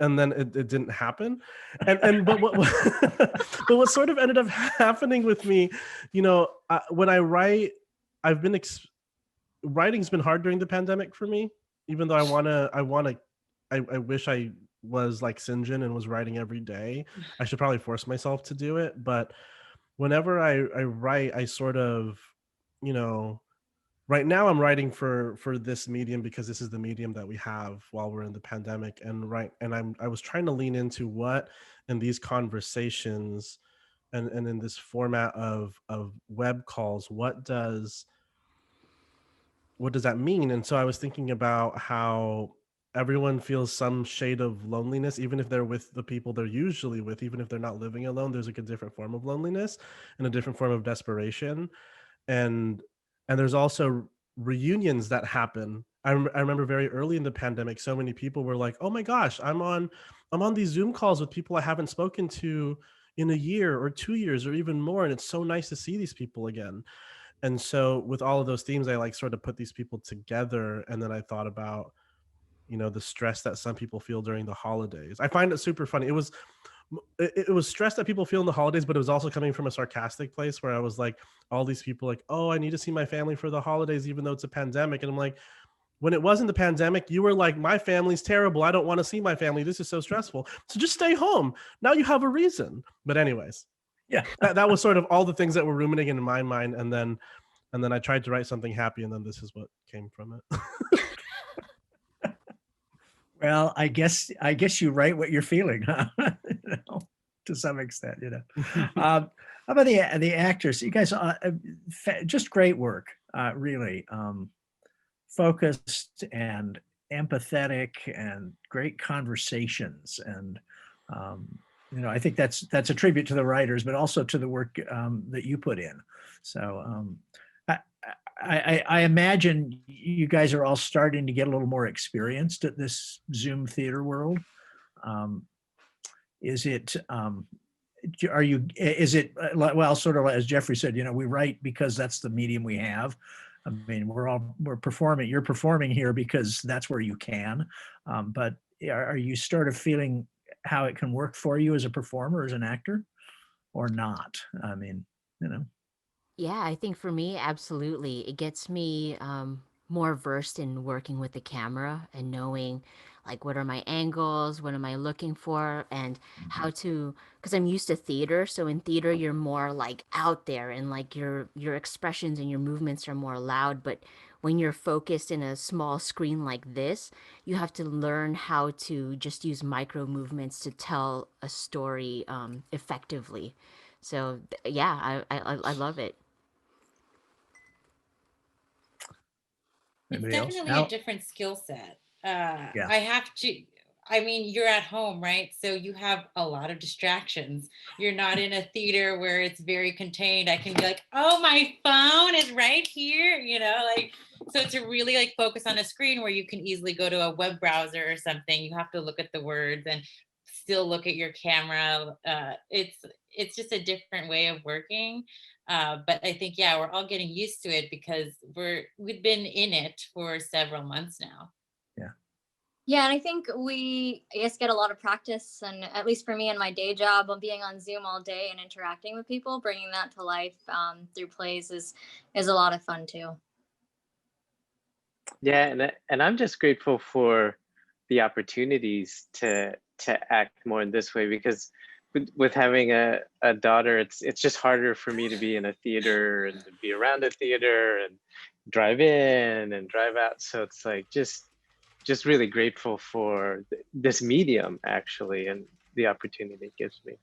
And then it didn't happen. But what sort of ended up happening with me, when I write, writing's been hard during the pandemic for me. Even though I wish I was like Sinjin and was writing every day. I should probably force myself to do it. But whenever I write, I sort of, you know, right now I'm writing for this medium because this is the medium that we have while we're in the pandemic. And I was trying to lean into what in these conversations and in this format of web calls, what does that mean? And so I was thinking about how everyone feels some shade of loneliness, even if they're with the people they're usually with, even if they're not living alone. There's like a different form of loneliness and a different form of desperation. And there's also reunions that happen. I remember very early in the pandemic, so many people were like, oh my gosh, I'm on these Zoom calls with people I haven't spoken to in a year or 2 years or even more. And it's so nice to see these people again. And so with all of those themes, I like sort of put these people together. And then I thought about, you know, the stress that some people feel during the holidays. I find it super funny. It was stress that people feel in the holidays, but it was also coming from a sarcastic place where I was like, all these people like, oh, I need to see my family for the holidays, even though it's a pandemic. And I'm like, when it wasn't the pandemic, you were like, my family's terrible. I don't want to see my family. This is so stressful. So just stay home. Now you have a reason. But anyways, yeah, that was sort of all the things that were ruminating in my mind. And then I tried to write something happy. And then this is what came from it. Well, I guess you write what you're feeling, huh? You know, to some extent, you know. How about the actors? You guys, just great work, really. Focused and empathetic and great conversations. And, you know, I think that's a tribute to the writers, but also to the work that you put in. So I imagine you guys are all starting to get a little more experienced at this Zoom theater world. Is it, well, sort of as Jeffrey said, you know, we write because that's the medium we have. I mean, we're performing, you're performing here because that's where you can. But are you sort of feeling how it can work for you as a performer, as an actor, or not? I mean, you know. Yeah, I think for me, absolutely. It gets me more versed in working with the camera and knowing like what are my angles, what am I looking for, and how to, because I'm used to theater. So in theater, you're more like out there and like your expressions and your movements are more loud. But when you're focused in a small screen like this, you have to learn how to just use micro movements to tell a story effectively. So yeah, I love it. It's Anybody else? definitely a different skill set. Yeah. I mean, you're at home, right? So you have a lot of distractions. You're not in a theater where it's very contained. I can be like, oh, my phone is right here, you know, like, so to really like focus on a screen where you can easily go to a web browser or something, you have to look at the words and still look at your camera. It's just a different way of working. But I think, yeah, we're all getting used to it because we've been in it for several months now. Yeah. Yeah, and I think I guess, get a lot of practice, and at least for me in my day job, of being on Zoom all day and interacting with people, bringing that to life through plays is a lot of fun too. Yeah, and I'm just grateful for the opportunities to act more in this way, because with having a daughter, it's just harder for me to be in a theater and to be around a theater and drive in and drive out. So it's like just really grateful for this medium, actually, and the opportunity it gives me.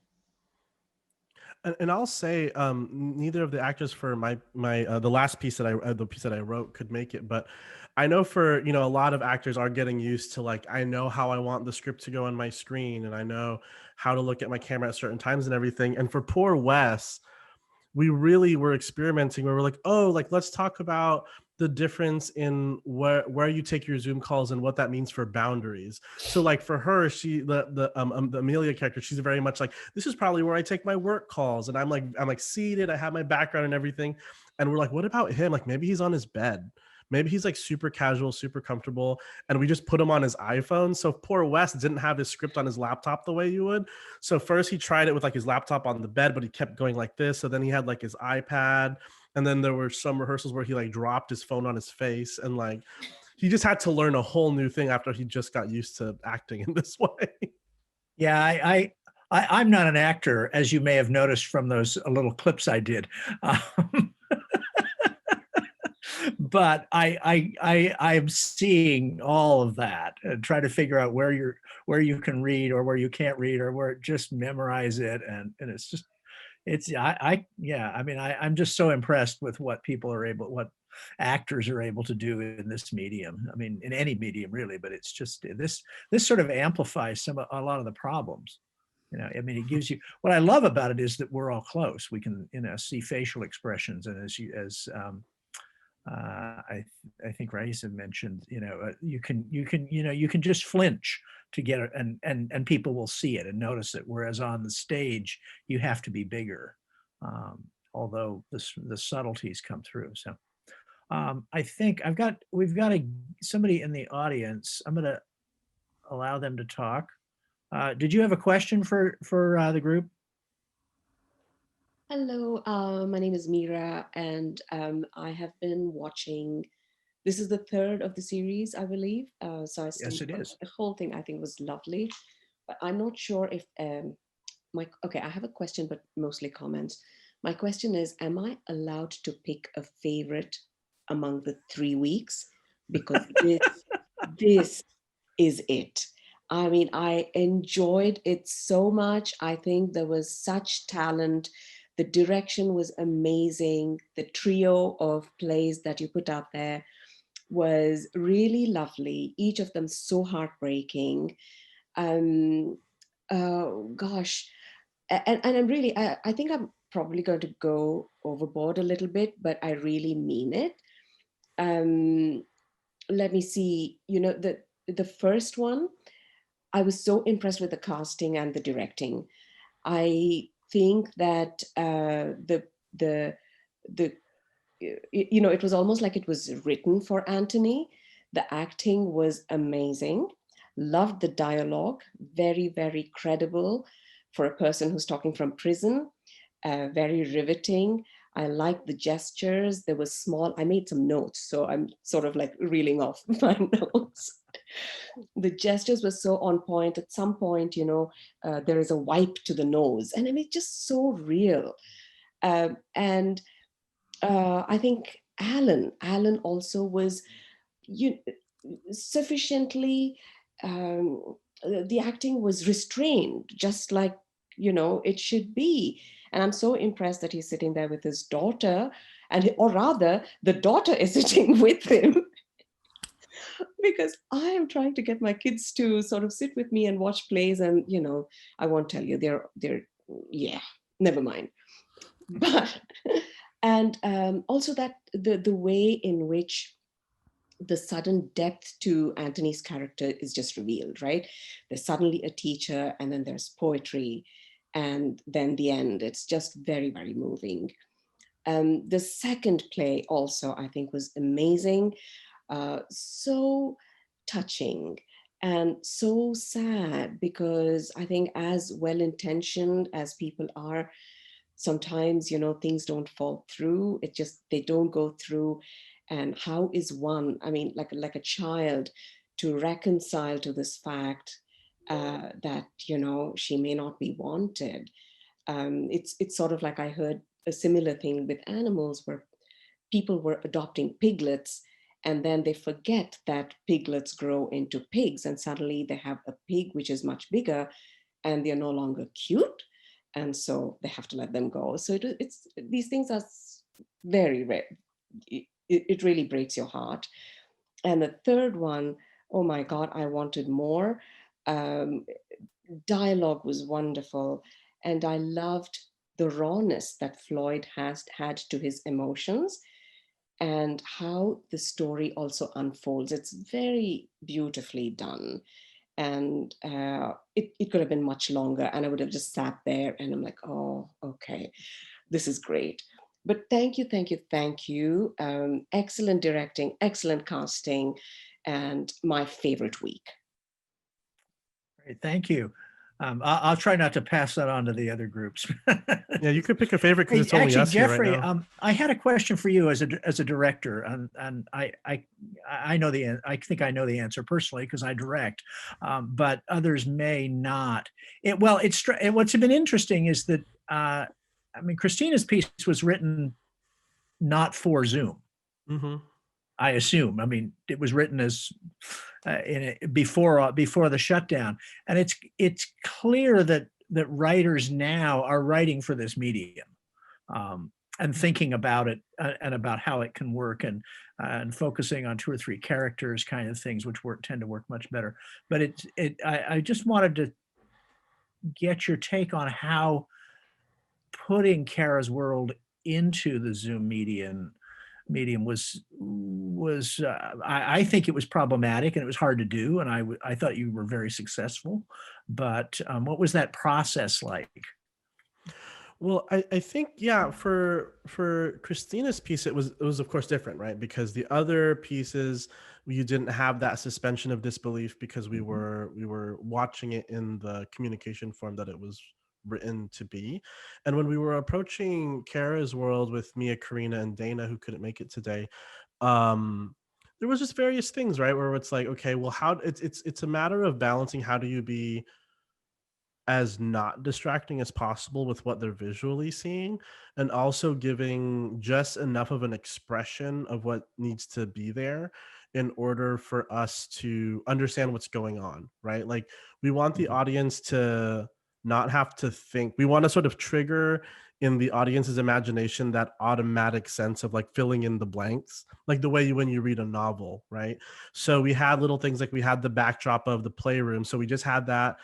And I'll say, neither of the actors for my the last piece that I wrote could make it, but I know for, you know, a lot of actors are getting used to, like, I know how I want the script to go on my screen, and I know how to look at my camera at certain times and everything. And for poor Wes, we really were experimenting where we're like, oh, like, let's talk about the difference in where you take your Zoom calls and what that means for boundaries. So like for her, the Amelia character, she's very much like, this is probably where I take my work calls. And I'm like seated, I have my background and everything. And we're like, what about him? Like, maybe he's on his bed. Maybe he's like super casual, super comfortable. And we just put him on his iPhone. So poor Wes didn't have his script on his laptop the way you would. So first he tried it with like his laptop on the bed, but he kept going like this. So then he had like his iPad. And then there were some rehearsals where he like dropped his phone on his face. And like, he just had to learn a whole new thing after he just got used to acting in this way. Yeah, I'm not an actor, as you may have noticed from those little clips I did. But I'm seeing all of that and try to figure out where you can read or where you can't read or where just memorize it. And it's just, I'm just so impressed with what actors are able to do in this medium. I mean, in any medium really, but it's just this sort of amplifies a lot of the problems. I mean, it gives you, what I love about it is that we're all close. We can, see facial expressions. And I think Raisa mentioned, you can just flinch to get it, and people will see it and notice it. Whereas on the stage, you have to be bigger, although the subtleties come through. So I think we've got somebody in the audience. I'm going to allow them to talk. Did you have a question for the group? Hello, my name is Mira, and I have been watching. This is the third of the series, I believe. So Yes, it is. The whole thing I think was lovely, but I'm not sure if I have a question, but mostly comments. My question is, am I allowed to pick a favorite among the 3 weeks? Because this is it. I mean, I enjoyed it so much. I think there was such talent. The direction was amazing. The trio of plays that you put out there was really lovely. Each of them so heartbreaking. Oh gosh. And I'm really, I think I'm probably going to go overboard a little bit, but I really mean it. Let me see, the first one, I was so impressed with the casting and the directing. I think that it was almost like it was written for Anthony. The acting was amazing. Loved the dialogue, very, very credible for a person who's talking from prison. Very riveting. I liked the gestures. There was I made some notes, so I'm sort of like reeling off my notes. The gestures were so on point. At some point, there is a wipe to the nose, and I mean, just so real. And I think Alan also was sufficiently, the acting was restrained, just like, it should be. And I'm so impressed that he's sitting there with his daughter, or rather, the daughter is sitting with him. Because I am trying to get my kids to sort of sit with me and watch plays, and I won't tell you, they're never mind. But and also that the way in which the sudden depth to Anthony's character is just revealed, right? There's suddenly a teacher, and then there's poetry, and then the end. It's just very, very moving. The second play also, I think, was amazing. So touching and so sad, because I think as well-intentioned as people are, sometimes, things don't fall through. They don't go through. And how is one, I mean, like a child, to reconcile to this fact that, she may not be wanted. It's sort of like I heard a similar thing with animals, where people were adopting piglets, and then they forget that piglets grow into pigs, and suddenly they have a pig which is much bigger, and they're no longer cute, and so they have to let them go. So it's these things are very rare. It really breaks your heart. And the third one, oh my God, I wanted more. Dialogue was wonderful, and I loved the rawness that Floyd had to his emotions, and how the story also unfolds. It's very beautifully done. And it could have been much longer, and I would have just sat there and I'm like, oh, okay, this is great. But thank you. Excellent directing, excellent casting, and my favorite week. Great, thank you. I'll try not to pass that on to the other groups. Yeah, you could pick a favorite because Hey, it's only actually, us here right Jeffrey, now. I had a question for you as a director, and I know I think I know the answer personally because I direct, but others may not. What's been interesting is that I mean, Christina's piece was written not for Zoom. Mm-hmm. I assume. I mean, it was written as before the shutdown, and it's clear that writers now are writing for this medium, and thinking about it and about how it can work, and focusing on 2 or 3 characters, kind of things, which tend to work much better. But I just wanted to get your take on how putting Cara's world into the Zoom medium was I think it was problematic and it was hard to do, and I thought you were very successful. But what was that process like? Well, I think, yeah, for Christina's piece, it was of course different, right? Because the other pieces, you didn't have that suspension of disbelief because we were watching it in the communication form that it was written to be. And when we were approaching Cara's world with Mia, Karina, and Dana, who couldn't make it today, there was just various things, right? Where it's like, okay, well, how it's a matter of balancing how do you be as not distracting as possible with what they're visually seeing, and also giving just enough of an expression of what needs to be there in order for us to understand what's going on, right? Like, we want the audience to not have to think. We want to sort of trigger in the audience's imagination that automatic sense of like filling in the blanks, like the way when you read a novel, right? So we had little things like we had the backdrop of the playroom, so we just had that.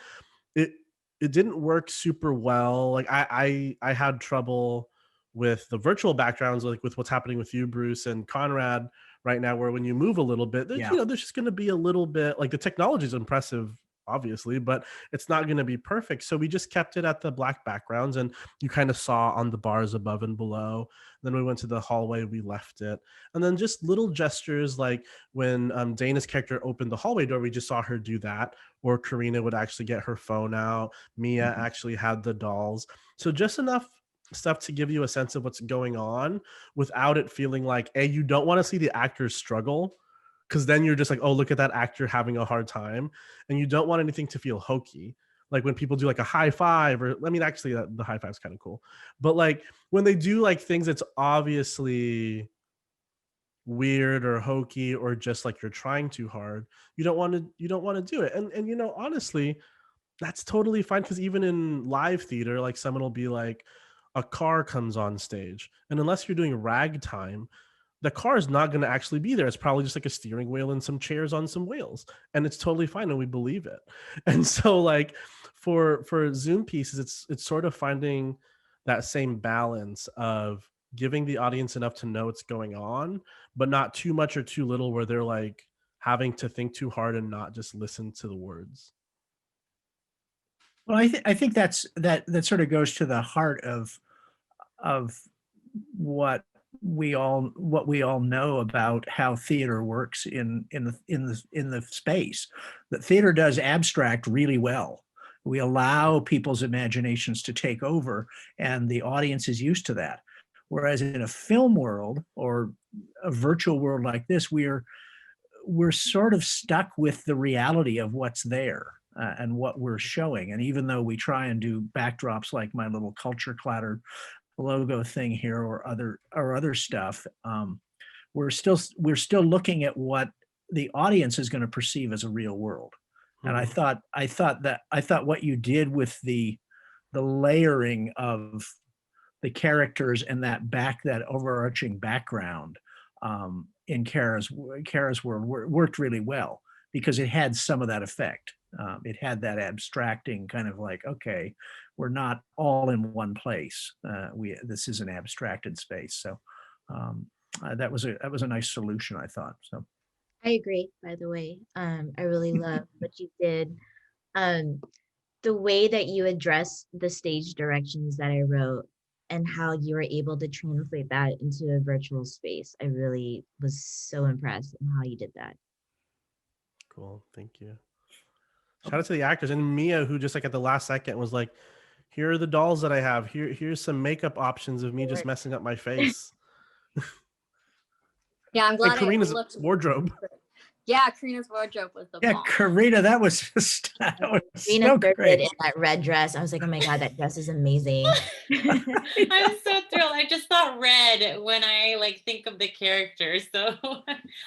It didn't work super well. Like I had trouble with the virtual backgrounds, like with what's happening with you, Bruce, and Conrad right now, where when you move a little bit, there's, Yeah. there's just going to be a little bit, like, the technology is impressive, obviously, but it's not going to be perfect. So we just kept it at the black backgrounds, and you kind of saw on the bars above and below. Then we went to the hallway, we left it. And then just little gestures, like when Dana's character opened the hallway door, we just saw her do that. Or Karina would actually get her phone out. Mia actually had the dolls. So just enough stuff to give you a sense of what's going on without it feeling like, A, you don't want to see the actors struggle, because then you're just like, oh, look at that actor having a hard time. And you don't want anything to feel hokey. Like when people do like a high five, or I mean, actually the high five is kind of cool. But like when they do like things that's obviously weird or hokey, or just like you're trying too hard, you don't want to do it. And honestly, that's totally fine, because even in live theater, like someone will be like, a car comes on stage, and unless you're doing ragtime, the car is not going to actually be there. It's probably just like a steering wheel and some chairs on some wheels, and it's totally fine, and we believe it. And so like for Zoom pieces, it's sort of finding that same balance of giving the audience enough to know what's going on, but not too much or too little where they're like having to think too hard and not just listen to the words. Well, I think that sort of goes to the heart of what we all know about how theater works in the space. That theater does abstract really well. We allow people's imaginations to take over, and the audience is used to that. Whereas in a film world or a virtual world like this, we're sort of stuck with the reality of what's there. And what we're showing. And even though we try and do backdrops like my little culture Clatter logo thing here, or other stuff, we're still looking at what the audience is going to perceive as a real world. And I thought what you did with the layering of the characters and that overarching background in Cara's world worked really well, because it had some of that effect. It had that abstracting kind of like, okay, we're not all in one place. This is an abstracted space. So that was a nice solution, I thought. So I agree, by the way. I really love what you did. The way that you addressed the stage directions that I wrote, and how you were able to translate that into a virtual space. I really was so impressed in how you did that. Cool. Thank you. Shout out to the actors and Mia, who just like at the last second was like, "Here are the dolls that I have. Here's some makeup options of me just messing up my face." Yeah, I'm glad and Karina's it looked wardrobe. Yeah, Karina's wardrobe was the Yeah, bomb. Karina, that was just that was Karina so started great. in that red dress. I was like, oh my God, that dress is amazing. I'm so thrilled. I just thought red when I like think of the characters. So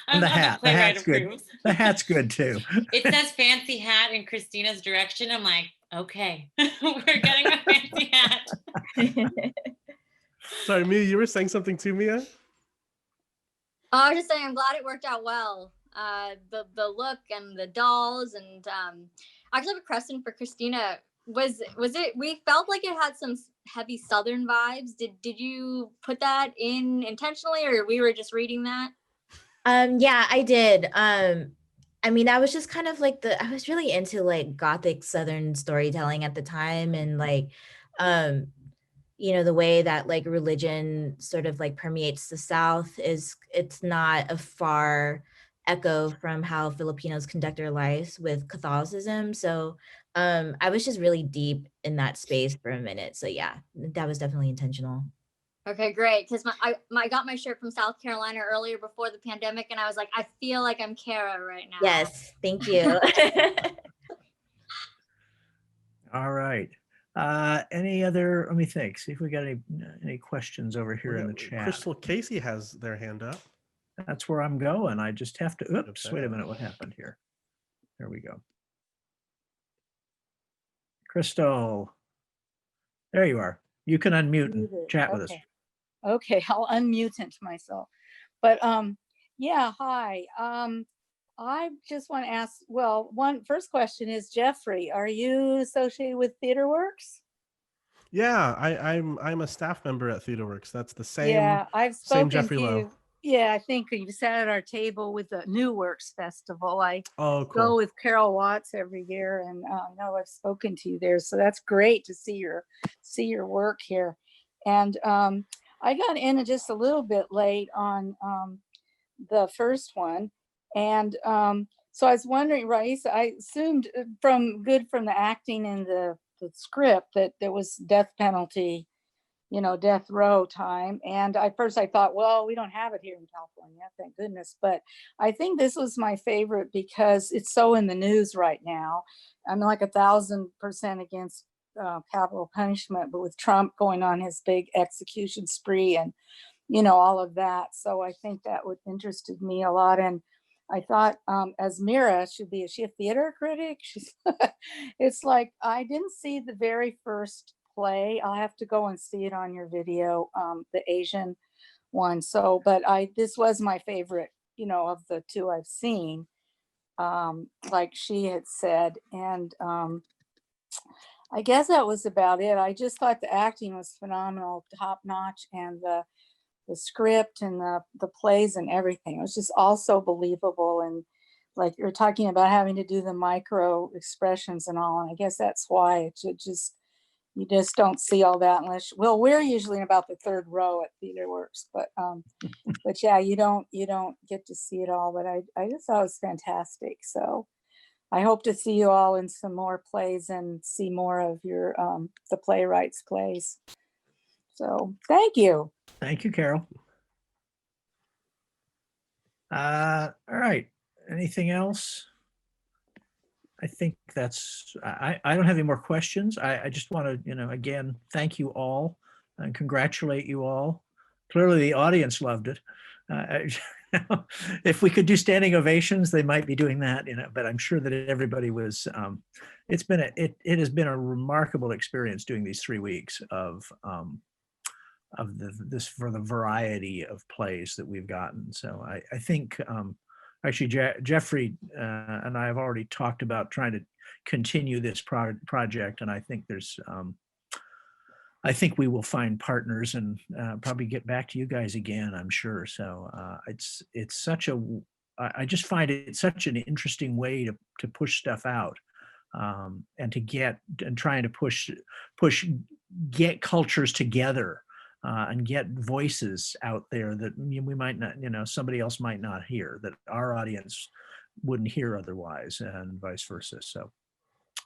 And the hat. The playwright hat's good. approves. The hat's good too. It says fancy hat in Christina's direction. I'm like, okay, we're getting a fancy hat. Sorry, Mia, you were saying something to Mia? I was just saying, I'm glad it worked out well. The look and the dolls, and I actually have a question for Christina. Was it? We felt like it had some heavy Southern vibes. Did you put that in intentionally, or we were just reading that? Yeah, I did. I mean, I was just kind of like I was really into like Gothic Southern storytelling at the time, and like, the way that like religion sort of like permeates the South it's not a far echo from how Filipinos conduct their lives with Catholicism. So I was just really deep in that space for a minute. So yeah, that was definitely intentional. Okay, great. Because I got my shirt from South Carolina earlier before the pandemic, and I was like, I feel like I'm Cara right now. Yes, thank you. All right. Any other? Let me think. See if we got any questions over here in the chat. Crystal Casey has their hand up. That's where I'm going. I just have to. Oops. Wait a minute. What happened here? There we go. Crystal, there you are. You can unmute and chat with us. Okay, I'll unmute myself. But yeah, hi. I just want to ask, well, first question is, Jeffrey, are you associated with TheaterWorks? Yeah, I'm a staff member at TheaterWorks. That's the same. Yeah, I've same spoken Jeffrey to Lowe. you. Yeah, I think you sat at our table with the New Works Festival. I Oh, go cool. with Carol Watts every year, and know I've spoken to you there. So that's great to see your work here. And I got in just a little bit late on the first one, and so I was wondering, Raisa, I assumed from the acting and the script that there was death penalty, death row time. And at first I thought, well, we don't have it here in California, thank goodness. But I think this was my favorite because it's so in the news right now. I'm like 1,000% against capital punishment, but with Trump going on his big execution spree and, all of that. So I think that would interested me a lot. And I thought as Mira is she a theater critic? It's like, I didn't see the very first play. I'll have to go and see it on your video, the Asian one. So, but this was my favorite, of the two I've seen, like she had said. And I guess that was about it. I just thought the acting was phenomenal, top notch, and the script and the plays and everything. It was just all so believable. And like you're talking about having to do the micro expressions and all. And I guess that's why you just don't see all that unless, well, we're usually in about the third row at TheaterWorks, but yeah, you don't get to see it all. But I just thought it was fantastic. So I hope to see you all in some more plays and see more of your the playwrights' plays. So thank you. Thank you, Carol. All right. Anything else? I think that's, I don't have any more questions. I just want to, again, thank you all and congratulate you all. Clearly the audience loved it. If we could do standing ovations, they might be doing that, but I'm sure that everybody was, it has been a remarkable experience doing these 3 weeks of this for the variety of plays that we've gotten. So I think actually Jeffrey and I have already talked about trying to continue this project, and I think there's I think we will find partners and probably get back to you guys again, I'm sure. So it's such I just find it such an interesting way to push stuff out, and trying to get cultures together. And get voices out there that we might not, somebody else might not hear, that our audience wouldn't hear otherwise, and vice versa. So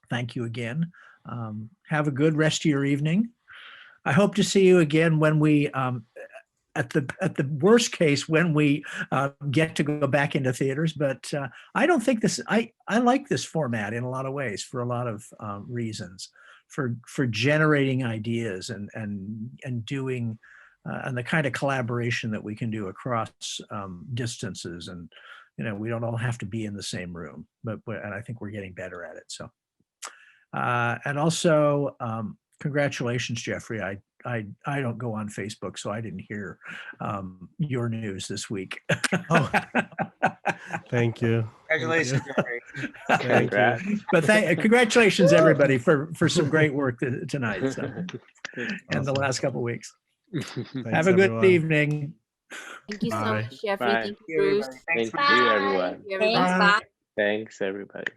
thank you again. Have a good rest of your evening. I hope to see you again when we, at the worst case, when we get to go back into theaters. But I don't think this. I like this format in a lot of ways for a lot of reasons, for generating ideas and doing and the kind of collaboration that we can do across distances. And we don't all have to be in the same room, and I think we're getting better at it. So, and also. Congratulations, Jeffrey. I don't go on Facebook, so I didn't hear your news this week. Oh, thank you. Congratulations, Jeffrey. Thank you. But congratulations, everybody, for some great work tonight. So, and the last couple of weeks. Have a good evening. Thank you so Bye. much, Jeffrey. Bye. Thank you, Bruce. Thank you, Bye. everyone. Thanks. Bye. Thanks, everybody.